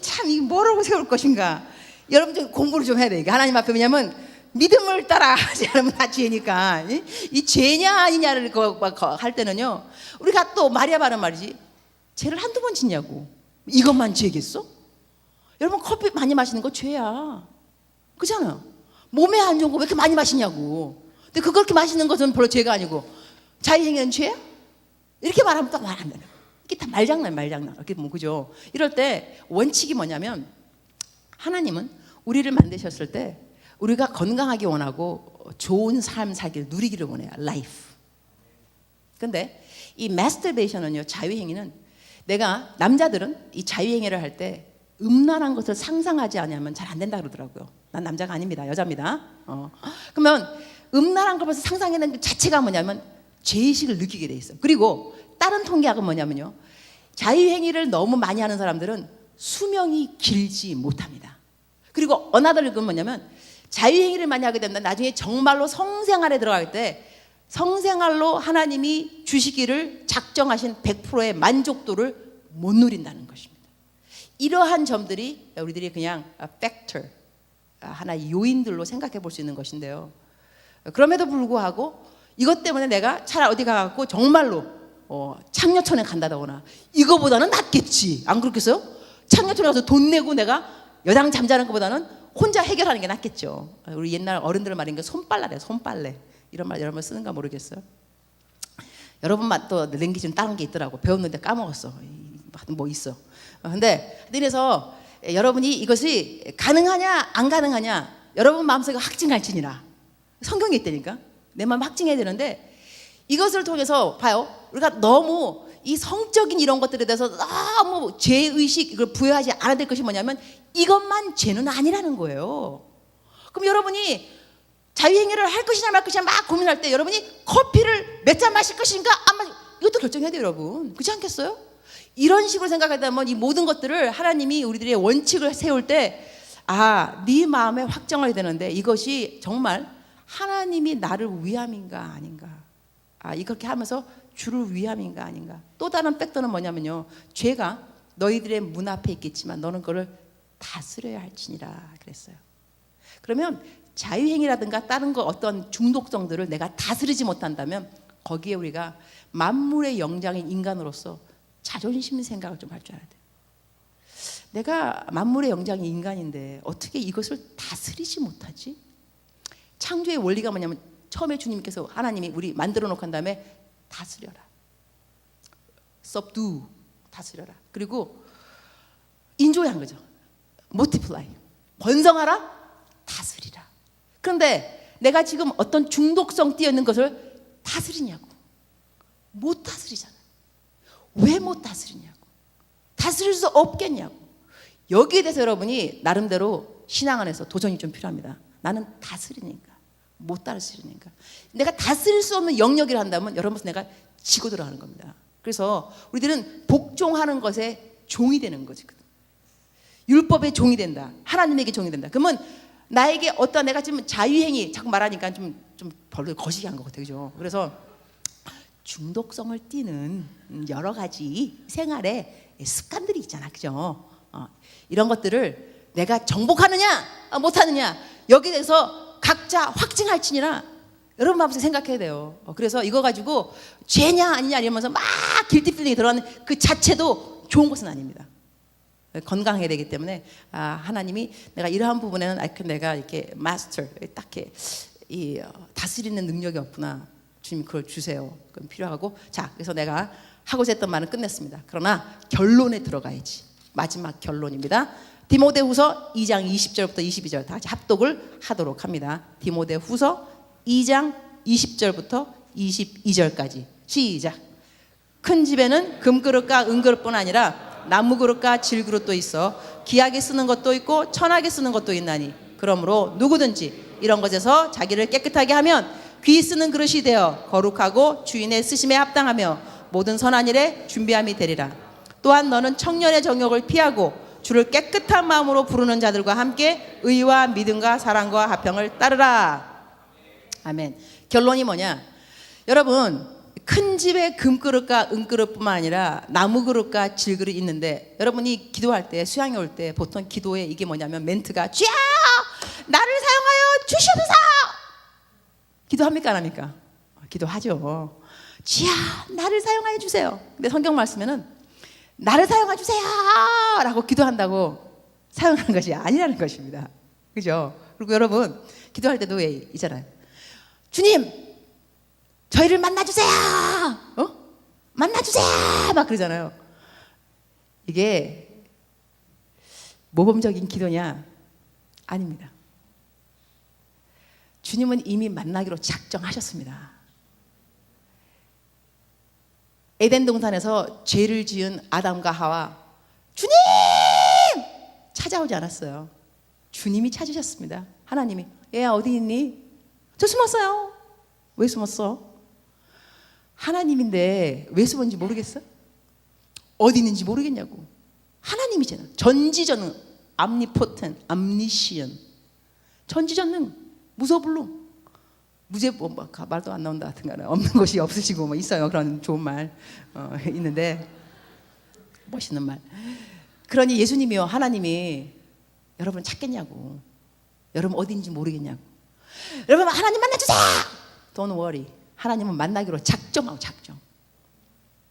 참 이게 뭐라고 세울 것인가? 여러분 좀 공부를 좀 해야 돼. 하나님 앞에. 왜냐면 믿음을 따라 하지 않으면 다 죄니까. 이 죄냐 아니냐를 할 때는요, 우리가 또 마리아 바른 말이지, 죄를 한두 번 짓냐고. 이것만 죄겠어? 여러분 커피 많이 마시는 거 죄야. 그잖아요. 몸에 안 좋은 거 왜 이렇게 많이 마시냐고. 근데 그렇게 마시는 것은 별로 죄가 아니고 자유행위는 죄야? 이렇게 말하면 또 말 안 되는 거야. 이게 다 말장난. 이렇게 뭐 그죠? 이럴 때 원칙이 뭐냐면 하나님은 우리를 만드셨을 때 우리가 건강하기 원하고 좋은 삶 살기를 누리기를 원해요. 라이프. 근데 이 마스터베이션은요, 자유행위는 내가 남자들은 이 자유행위를 할 때 음란한 것을 상상하지 않으면 잘 안 된다 그러더라고요. 난 남자가 아닙니다. 여자입니다. 그러면 음란한 것을 상상해낸 것 자체가 뭐냐면 죄의식을 느끼게 돼 있어요. 그리고 다른 통계학은 뭐냐면요, 자유행위를 너무 많이 하는 사람들은 수명이 길지 못합니다. 그리고 어나더는 뭐냐면 자유행위를 많이 하게 되면 나중에 정말로 성생활에 들어갈 때 성생활로 하나님이 주시기를 작정하신 100%의 만족도를 못 누린다는 것입니다. 이러한 점들이 우리들이 그냥 팩터, 하나의 요인들로 생각해 볼 수 있는 것인데요. 그럼에도 불구하고 이것 때문에 내가 차라리 어디 가갖고 정말로 창녀촌에 간다거나 이거보다는 낫겠지, 안 그렇겠어요? 창녀촌에 가서 돈 내고 내가 여당 잠자는 것보다는 혼자 해결하는 게 낫겠죠. 우리 옛날 어른들 말인 게 손빨래래, 손빨래. 이런 말 여러분 쓰는가 모르겠어요. 여러분만 또 랭귀지 좀 다른 게 있더라고. 배웠는데 까먹었어. 뭐 있어. 근데 그래서 여러분이 이것이 가능하냐 안 가능하냐 여러분 마음속에 확증할지니라. 성경에 있다니까. 내 마음 확증해야 되는데 이것을 통해서 봐요. 우리가 너무 이 성적인 이런 것들에 대해서 너무 죄의식 이걸 부여하지 않아야 될 것이 뭐냐면 이것만 죄는 아니라는 거예요. 그럼 여러분이 자유행위를 할 것이냐 말 것이냐 막 고민할 때 여러분이 커피를 몇 잔 마실 것인가 안 마실, 이것도 결정해야 돼요, 여러분. 그렇지 않겠어요? 이런 식으로 생각하다면 이 모든 것들을 하나님이 우리들의 원칙을 세울 때 네 마음에 확정을 되는데 이것이 정말 하나님이 나를 위함인가 아닌가, 이렇게 하면서 주를 위함인가 아닌가. 또 다른 팩터는 뭐냐면요, 죄가 너희들의 문 앞에 있겠지만 너는 그걸 다스려야 할지니라 그랬어요. 그러면 자유행위라든가 다른 거 어떤 중독성들을 내가 다스리지 못한다면 거기에 우리가 만물의 영장인 인간으로서 자존심 생각을 좀 할 줄 알아야 돼요. 내가 만물의 영장인 인간인데 어떻게 이것을 다스리지 못하지? 창조의 원리가 뭐냐면 처음에 주님께서 하나님이 우리 만들어 놓고 한 다음에 다스려라, subdue, 다스려라. 그리고 인조한 거죠. multiply, 번성하라, 다스리라. 그런데 내가 지금 어떤 중독성 띄어 있는 것을 다스리냐고. 못 다스리잖아요. 왜 못 다스리냐고. 다스릴 수 없겠냐고. 여기에 대해서 여러분이 나름대로 신앙 안에서 도전이 좀 필요합니다. 나는 다스리니까, 못 다스리니까. 내가 다스릴 수 없는 영역을 한다면 여러분 내가 지고 들어가는 겁니다. 그래서 우리들은 복종하는 것에 종이 되는 거지. 율법의 종이 된다. 하나님에게 종이 된다. 그러면 나에게 어떤 내가 지금 자유행위 자꾸 말하니까 좀 별로 거시기한 것 같아요, 그죠? 그래서 중독성을 띠는 여러 가지 생활의 습관들이 있잖아, 그죠? 이런 것들을 내가 정복하느냐 못하느냐 여기에 대해서 각자 확증할지니라 여러분 마음속에 생각해야 돼요. 그래서 이거 가지고 죄냐 아니냐 이러면서 막 길티 필링이 들어가는 그 자체도 좋은 것은 아닙니다. 건강해야 되기 때문에 하나님이 내가 이러한 부분에는 내가 이렇게 마스터 딱 이렇게 다스리는 능력이 없구나. 주님 그걸 주세요. 그럼 필요하고 자 그래서 내가 하고자 했던 말은 끝냈습니다. 그러나 결론에 들어가야지. 마지막 결론입니다. 디모데후서 2장 20절부터 22절 다 같이 합독을 하도록 합니다. 디모데후서 2장 20절부터 22절까지 시작. 큰 집에는 금그릇과 은그릇뿐 아니라 나무그릇과 질그릇도 있어 귀하게 쓰는 것도 있고 천하게 쓰는 것도 있나니 그러므로 누구든지 이런 것에서 자기를 깨끗하게 하면 귀 쓰는 그릇이 되어 거룩하고 주인의 쓰심에 합당하며 모든 선한 일에 준비함이 되리라. 또한 너는 청년의 정욕을 피하고 주를 깨끗한 마음으로 부르는 자들과 함께 의와 믿음과 사랑과 화평을 따르라. 아멘. 결론이 뭐냐? 여러분 큰 집에 금그릇과 은그릇뿐만 아니라 나무그릇과 질그릇이 있는데 여러분이 기도할 때 수양에 올 때 보통 기도에 이게 뭐냐면 멘트가 주여 나를 사용하여 주시옵소서. 기도합니까 안 합니까? 기도하죠. 주여 나를 사용하여 주세요. 근데 성경 말씀에는 나를 사용하여 주세요 라고 기도한다고 사용하는 것이 아니라는 것입니다. 그죠? 그리고 여러분 기도할 때도 왜 있잖아요. 주님, 저희를 만나주세요. 만나주세요. 막 그러잖아요. 이게 모범적인 기도냐? 아닙니다. 주님은 이미 만나기로 작정하셨습니다. 에덴 동산에서 죄를 지은 아담과 하와, 주님! 찾아오지 않았어요. 주님이 찾으셨습니다. 하나님이, 얘야 어디 있니? 저 숨었어요. 왜 숨었어? 하나님인데 왜 숨었는지 모르겠어? 어디 있는지 모르겠냐고. 하나님이잖아. 전지전능, 암니포텐, 암니시언, 전지전능, 무소불능, 무죄, 말도 안 나온다 하여튼간에 없는 것이 없으시고 뭐 있어요. 그런 좋은 말 있는데 멋있는 말. 그러니 예수님이요, 하나님이 여러분 찾겠냐고. 여러분 어디인지 모르겠냐고. 여러분 하나님 만나주세요. Don't worry. 하나님은 만나기로 작정하고 작정.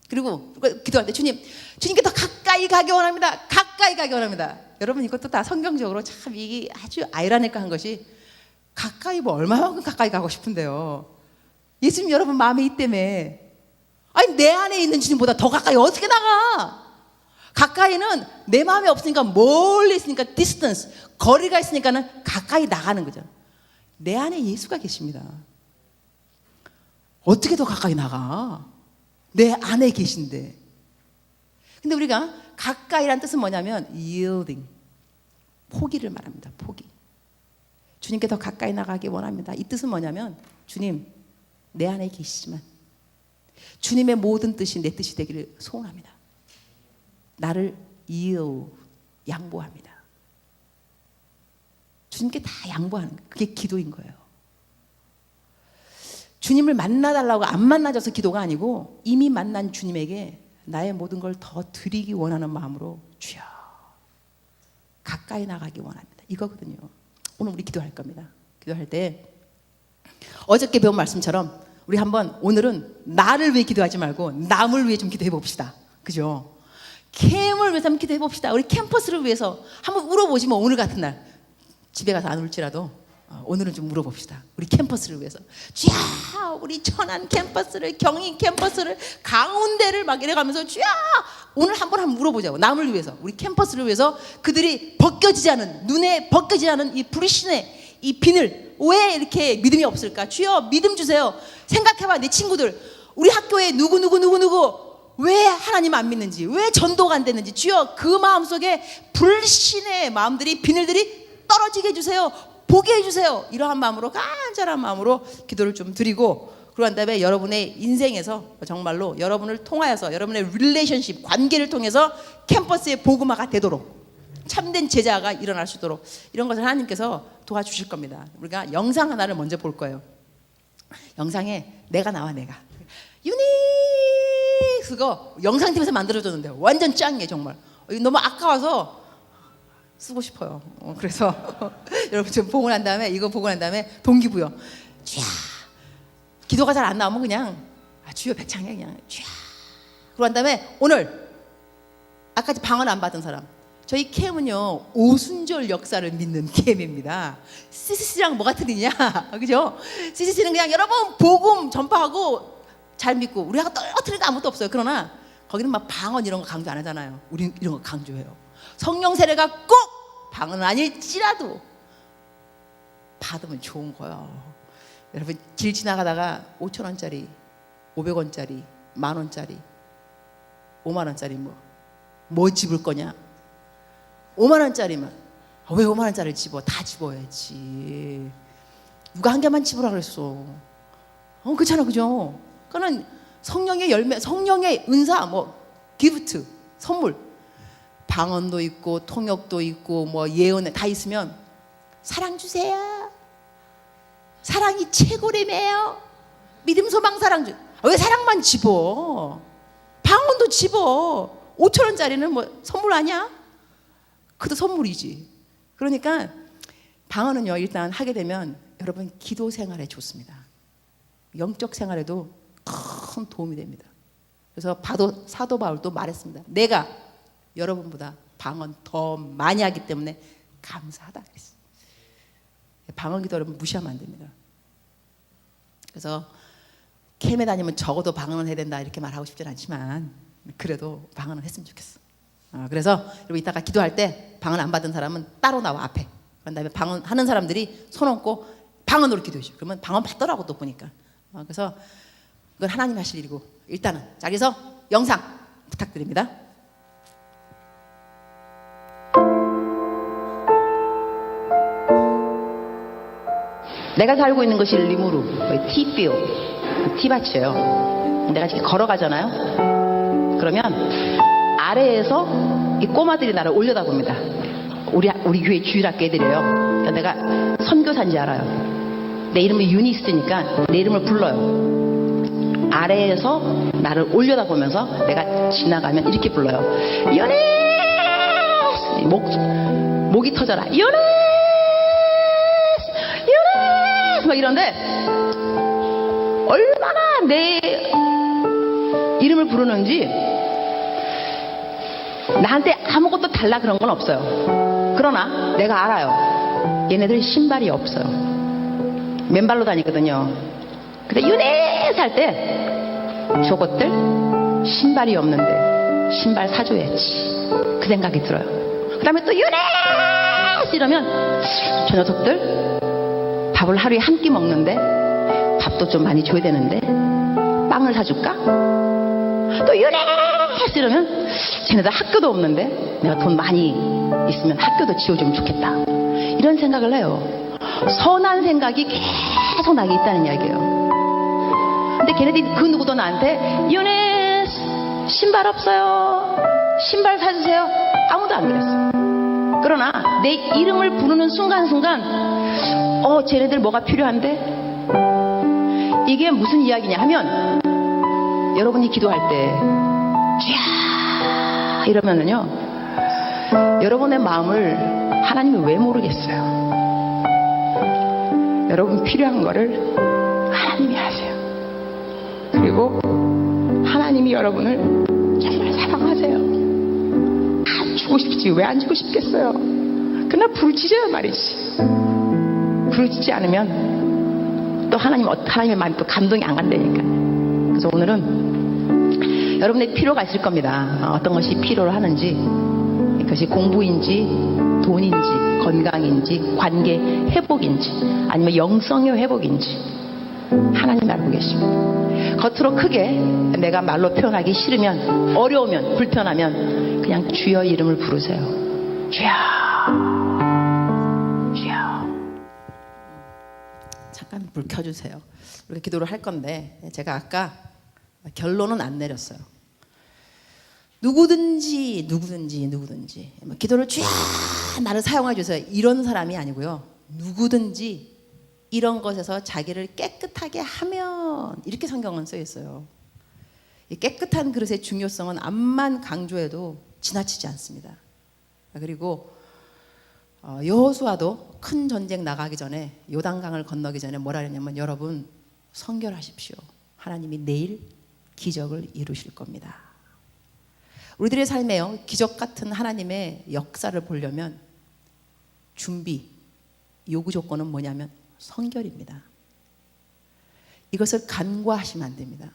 그리고 기도할 때 주님께 더 가까이 가기 원합니다. 가까이 가기 원합니다. 여러분 이것도 다 성경적으로 참 이게 아주 아이러니컬한 것이, 가까이 뭐 얼마만큼 가까이 가고 싶은데요. 예수님 여러분 마음에 있다며. 아니 내 안에 있는 주님보다 더 가까이 어떻게 나가? 가까이는 내 마음에 없으니까, 멀리 있으니까 distance, 거리가 있으니까는 가까이 나가는 거죠. 내 안에 예수가 계십니다. 어떻게 더 가까이 나가? 내 안에 계신데. 근데 우리가 가까이란 뜻은 뭐냐면 yielding, 포기를 말합니다. 포기. 주님께 더 가까이 나가기 원합니다. 이 뜻은 뭐냐면, 주님 내 안에 계시지만 주님의 모든 뜻이 내 뜻이 되기를 소원합니다. 나를 양보합니다. 주님께 다 양보하는 거예요. 그게 기도인 거예요. 주님을 만나달라고 안 만나줘서 기도가 아니고, 이미 만난 주님에게 나의 모든 걸 더 드리기 원하는 마음으로 주여 가까이 나가기 원합니다. 이거거든요. 오늘 우리 기도할 겁니다. 기도할 때 어저께 배운 말씀처럼 우리 한번 오늘은 나를 위해 기도하지 말고 남을 위해 좀 기도해 봅시다. 그죠? 캠을 위해서 한번 기도해 봅시다. 우리 캠퍼스를 위해서 한번 울어보지 뭐. 오늘 같은 날 집에 가서 안 울지라도 오늘은 좀 물어봅시다. 우리 캠퍼스를 위해서. 주야, 우리 천안 캠퍼스를, 경인 캠퍼스를, 강운대를 막 이래가면서 주야, 오늘 한번 물어보자고. 남을 위해서, 우리 캠퍼스를 위해서. 그들이 벗겨지지 않은, 눈에 벗겨지지 않은 이 불신의 이 비늘, 왜 이렇게 믿음이 없을까? 주여 믿음 주세요. 생각해봐. 내 친구들, 우리 학교에 누구 왜 하나님 안 믿는지, 왜 전도가 안 됐는지, 주여 그 마음속에 불신의 마음들이, 비늘들이 떨어지게 해주세요. 보게 해주세요. 이러한 마음으로, 간절한 마음으로 기도를 좀 드리고, 그러고 난 다음에 여러분의 인생에서 정말로 여러분을 통하여서, 여러분의 릴레이션십, 관계를 통해서 캠퍼스의 복음화가 되도록, 참된 제자가 일어날 수 있도록, 이런 것을 하나님께서 도와주실 겁니다. 우리가 영상 하나를 먼저 볼 거예요. 영상에 내가 나와. 내가 유닉 그거 영상팀에서 만들어줬는데 완전 짱이에요. 정말 너무 아까워서 쓰고 싶어요. 그래서 여러분 좀 보고 난 다음에, 이거 보고 난 다음에 동기부여. 주야, 기도가 잘 안 나오면 그냥 주여 백창이야 그냥 주야. 그러고 난 다음에 오늘 아까 방언 안 받은 사람, 저희 캠은요 오순절 역사를 믿는 캠입니다. CCC랑 뭐가 틀리냐, 그죠? CCC는 그냥 여러분 복음 전파하고 잘 믿고, 우리하고 떨어뜨리는 거 아무것도 없어요. 그러나 거기는 막 방언 이런 거 강조 안 하잖아요. 우리는 이런 거 강조해요. 성령 세례가 꼭 방언은 아닐지라도 받으면 좋은 거예요. 여러분 길 지나가다가 5,000원짜리, 500원짜리, 10,000원짜리, 50,000원짜리 뭐 집을 거냐? 50,000원짜리만. 왜 50,000원짜리를 집어? 다 집어야지. 누가 한 개만 집으라 그랬어. 그렇잖아, 그죠? 그거는 성령의 열매, 성령의 은사, 기프트, 선물. 방언도 있고 통역도 있고 예언 다 있으면 사랑 주세요. 사랑이 최고래매요. 믿음 소망 사랑 주. 왜 사랑만 집어? 방언도 집어. 5,000원짜리는 선물 아니야? 그것도 선물이지. 그러니까 방언은요 일단 하게 되면 여러분 기도 생활에 좋습니다. 영적 생활에도 큰 도움이 됩니다. 그래서 사도 바울도 말했습니다. 내가 여러분보다 방언 더 많이 하기 때문에 감사하다 그랬어요. 방언 기도 여러분 무시하면 안 됩니다. 그래서 캠에 다니면 적어도 방언을 해야 된다 이렇게 말하고 싶진 않지만 그래도 방언을 했으면 좋겠어. 그래서 여러분 이따가 기도할 때 방언 안 받은 사람은 따로 나와 앞에. 그런 다음에 방언 하는 사람들이 손 얹고 방언으로 기도해 줘. 그러면 방언 받더라고 또 보니까. 그래서 그건 하나님 하실 일이고 일단은 자 그래서 영상 부탁드립니다. 내가 살고 있는 것이 리무르 티피오 티밭이에요. 내가 이렇게 걸어가잖아요. 그러면 아래에서 이 꼬마들이 나를 올려다 봅니다. 우리 교회 주일학교 애들이에요. 그러니까 내가 선교사인지 알아요. 내 이름이 유니스니까 내 이름을 불러요. 아래에서 나를 올려다 보면서 내가 지나가면 이렇게 불러요. 유니스! 목이 터져라. 유니스! 유니스! 막 이런데 얼마나 내 이름을 부르는지 나한테 아무것도 달라 그런 건 없어요. 그러나 내가 알아요. 얘네들 신발이 없어요. 맨발로 다니거든요. 근데 유니스 할 때 저것들 신발이 없는데 신발 사줘야지 그 생각이 들어요. 그 다음에 또 유니스 이러면 저 녀석들 밥을 하루에 한 끼 먹는데 밥도 좀 많이 줘야 되는데 빵을 사줄까? 또 유니스 이러면 쟤네들 학교도 없는데 내가 돈 많이 있으면 학교도 지어주면 좋겠다 이런 생각을 해요. 선한 생각이 계속 나게 있다는 이야기예요. 근데 걔네들이 그 누구도 나한테 유니스 신발 없어요 신발 사주세요 아무도 안 그랬어요. 그러나 내 이름을 부르는 순간순간 쟤네들 뭐가 필요한데 이게 무슨 이야기냐 하면 여러분이 기도할 때 쥐야 이러면은요 여러분의 마음을 하나님이 왜 모르겠어요. 여러분 필요한 거를 하나님이 아세요. 그리고 하나님이 여러분을 정말 사랑하세요. 안 주고 싶지 왜 안 주고 싶겠어요. 그러나 부르짖어요 말이지. 부르짖지 않으면 또 하나님의 마음이 또 감동이 안 간다니까. 그래서 오늘은 여러분의 필요가 있을 겁니다. 어떤 것이 필요로 하는지, 그것이 공부인지 돈인지 건강인지 관계 회복인지 아니면 영성의 회복인지 하나님 알고 계십니다. 겉으로 크게 내가 말로 표현하기 싫으면 어려우면 불편하면 그냥 주여 이름을 부르세요. 주여 주여. 잠깐 불 켜주세요. 이렇게 기도를 할 건데 제가 아까 결론은 안 내렸어요. 누구든지 기도를 쫙 나를 사용해 주세요 이런 사람이 아니고요. 누구든지 이런 것에서 자기를 깨끗하게 하면 이렇게 성경은 써 있어요. 이 깨끗한 그릇의 중요성은 암만 강조해도 지나치지 않습니다. 그리고 여호수아도 큰 전쟁 나가기 전에 요단강을 건너기 전에 뭐라 그랬냐면 여러분 성결하십시오. 하나님이 내일 기적을 이루실 겁니다. 우리들의 삶에요 기적 같은 하나님의 역사를 보려면 준비 요구 조건은 뭐냐면 성결입니다. 이것을 간과하시면 안 됩니다.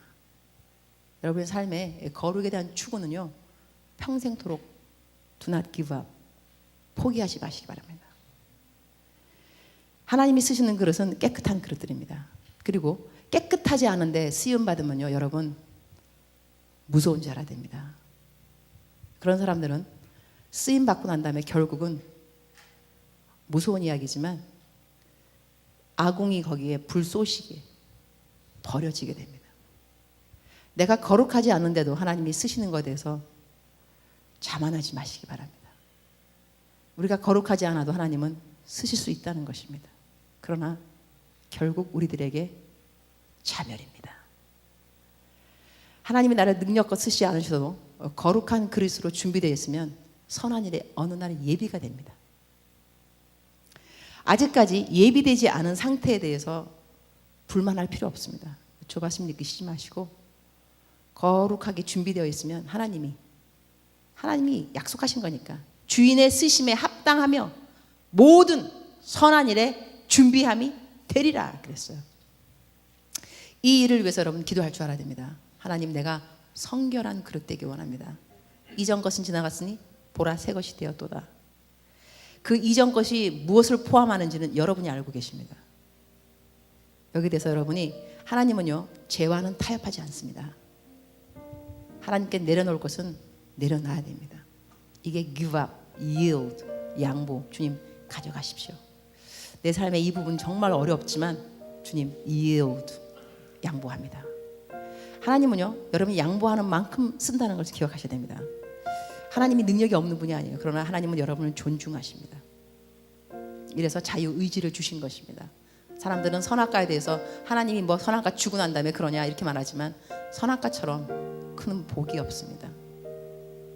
여러분의 삶에 거룩에 대한 추구는요 평생토록 do not give up 포기하지 마시기 바랍니다. 하나님이 쓰시는 그릇은 깨끗한 그릇들입니다. 그리고 깨끗하지 않은데 쓰임 받으면요 여러분 무서운 자라 됩니다. 그런 사람들은 쓰임 받고 난 다음에 결국은 무서운 이야기지만 아궁이 거기에 불 쏘시게 버려지게 됩니다. 내가 거룩하지 않은데도 하나님이 쓰시는 것에 대해서 자만하지 마시기 바랍니다. 우리가 거룩하지 않아도 하나님은 쓰실 수 있다는 것입니다. 그러나 결국 우리들에게 차별입니다. 하나님이 나를 능력껏 쓰시지 않으셔도 거룩한 그릇으로 준비되어 있으면 선한 일에 어느 날 예비가 됩니다. 아직까지 예비되지 않은 상태에 대해서 불만할 필요 없습니다. 조바심 느끼시지 마시고 거룩하게 준비되어 있으면 하나님이 약속하신 거니까 주인의 쓰심에 합당하며 모든 선한 일에 준비함이 되리라 그랬어요. 이 일을 위해서 여러분 기도할 줄 알아야 됩니다. 하나님, 내가 성결한 그릇 되기 원합니다. 이전 것은 지나갔으니 보라 새 것이 되었도다. 그 이전 것이 무엇을 포함하는지는 여러분이 알고 계십니다. 여기에 대해서 여러분이, 하나님은요 죄와는 타협하지 않습니다. 하나님께 내려놓을 것은 내려놔야 됩니다. 이게 give up, yield, 양보. 주님 가져가십시오. 내 삶의 이 부분 정말 어렵지만 주님 yield, 양보합니다. 하나님은요 여러분이 양보하는 만큼 쓴다는 것을 기억하셔야 됩니다. 하나님이 능력이 없는 분이 아니에요. 그러나 하나님은 여러분을 존중하십니다. 이래서 자유의지를 주신 것입니다. 사람들은 선악과에 대해서 하나님이 뭐 선악과 주고 난 다음에 그러냐 이렇게 말하지만 선악과처럼 큰 복이 없습니다.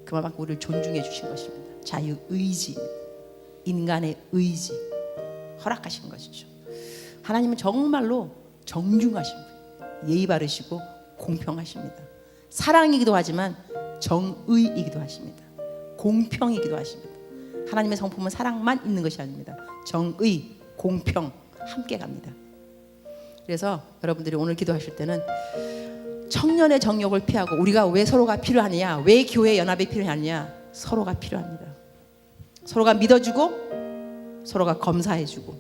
그만큼 우리를 존중해 주신 것입니다. 자유의지, 인간의 의지 허락하신 것이죠. 하나님은 정말로 정중하신 분, 예의 바르시고 공평하십니다. 사랑이기도 하지만 정의이기도 하십니다. 공평이기도 하십니다. 하나님의 성품은 사랑만 있는 것이 아닙니다. 정의, 공평 함께 갑니다. 그래서 여러분들이 오늘 기도하실 때는 청년의 정욕을 피하고, 우리가 왜 서로가 필요하느냐, 왜 교회 연합이 필요하느냐, 서로가 필요합니다. 서로가 믿어주고 서로가 검사해주고,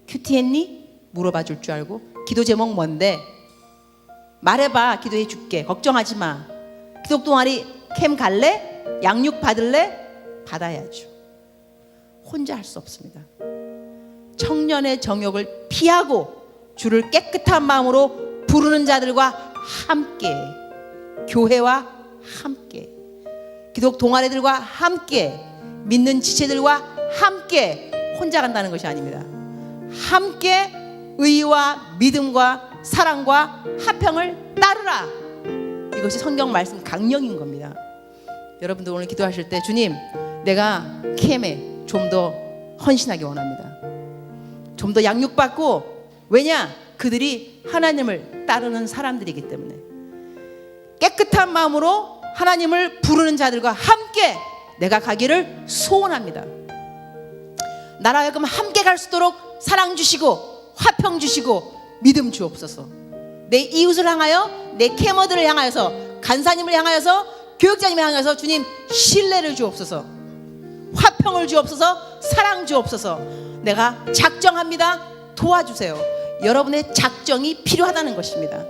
큐티했니? 물어봐 줄 줄 알고, 기도 제목 뭔데? 말해봐, 기도해 줄게, 걱정하지 마. 기독 동아리 캠 갈래? 양육 받을래? 받아야죠. 혼자 할 수 없습니다. 청년의 정욕을 피하고 주를 깨끗한 마음으로 부르는 자들과 함께, 교회와 함께, 기독 동아리들과 함께, 믿는 지체들과 함께, 혼자 간다는 것이 아닙니다. 함께 의와 믿음과 사랑과 화평을 따르라. 이것이 성경 말씀 강령인 겁니다. 여러분들 오늘 기도하실 때, 주님, 내가 캠에 좀 더 헌신하기 원합니다. 좀 더 양육받고, 왜냐? 그들이 하나님을 따르는 사람들이기 때문에 깨끗한 마음으로 하나님을 부르는 자들과 함께 내가 가기를 소원합니다. 나라 하여금 함께 갈 수 있도록 사랑 주시고 화평 주시고 믿음 주옵소서. 내 이웃을 향하여, 내 캐머들을 향하여서, 간사님을 향하여서, 교육자님을 향하여서 주님 신뢰를 주옵소서. 화평을 주옵소서. 사랑 주옵소서. 내가 작정합니다. 도와주세요. 여러분의 작정이 필요하다는 것입니다.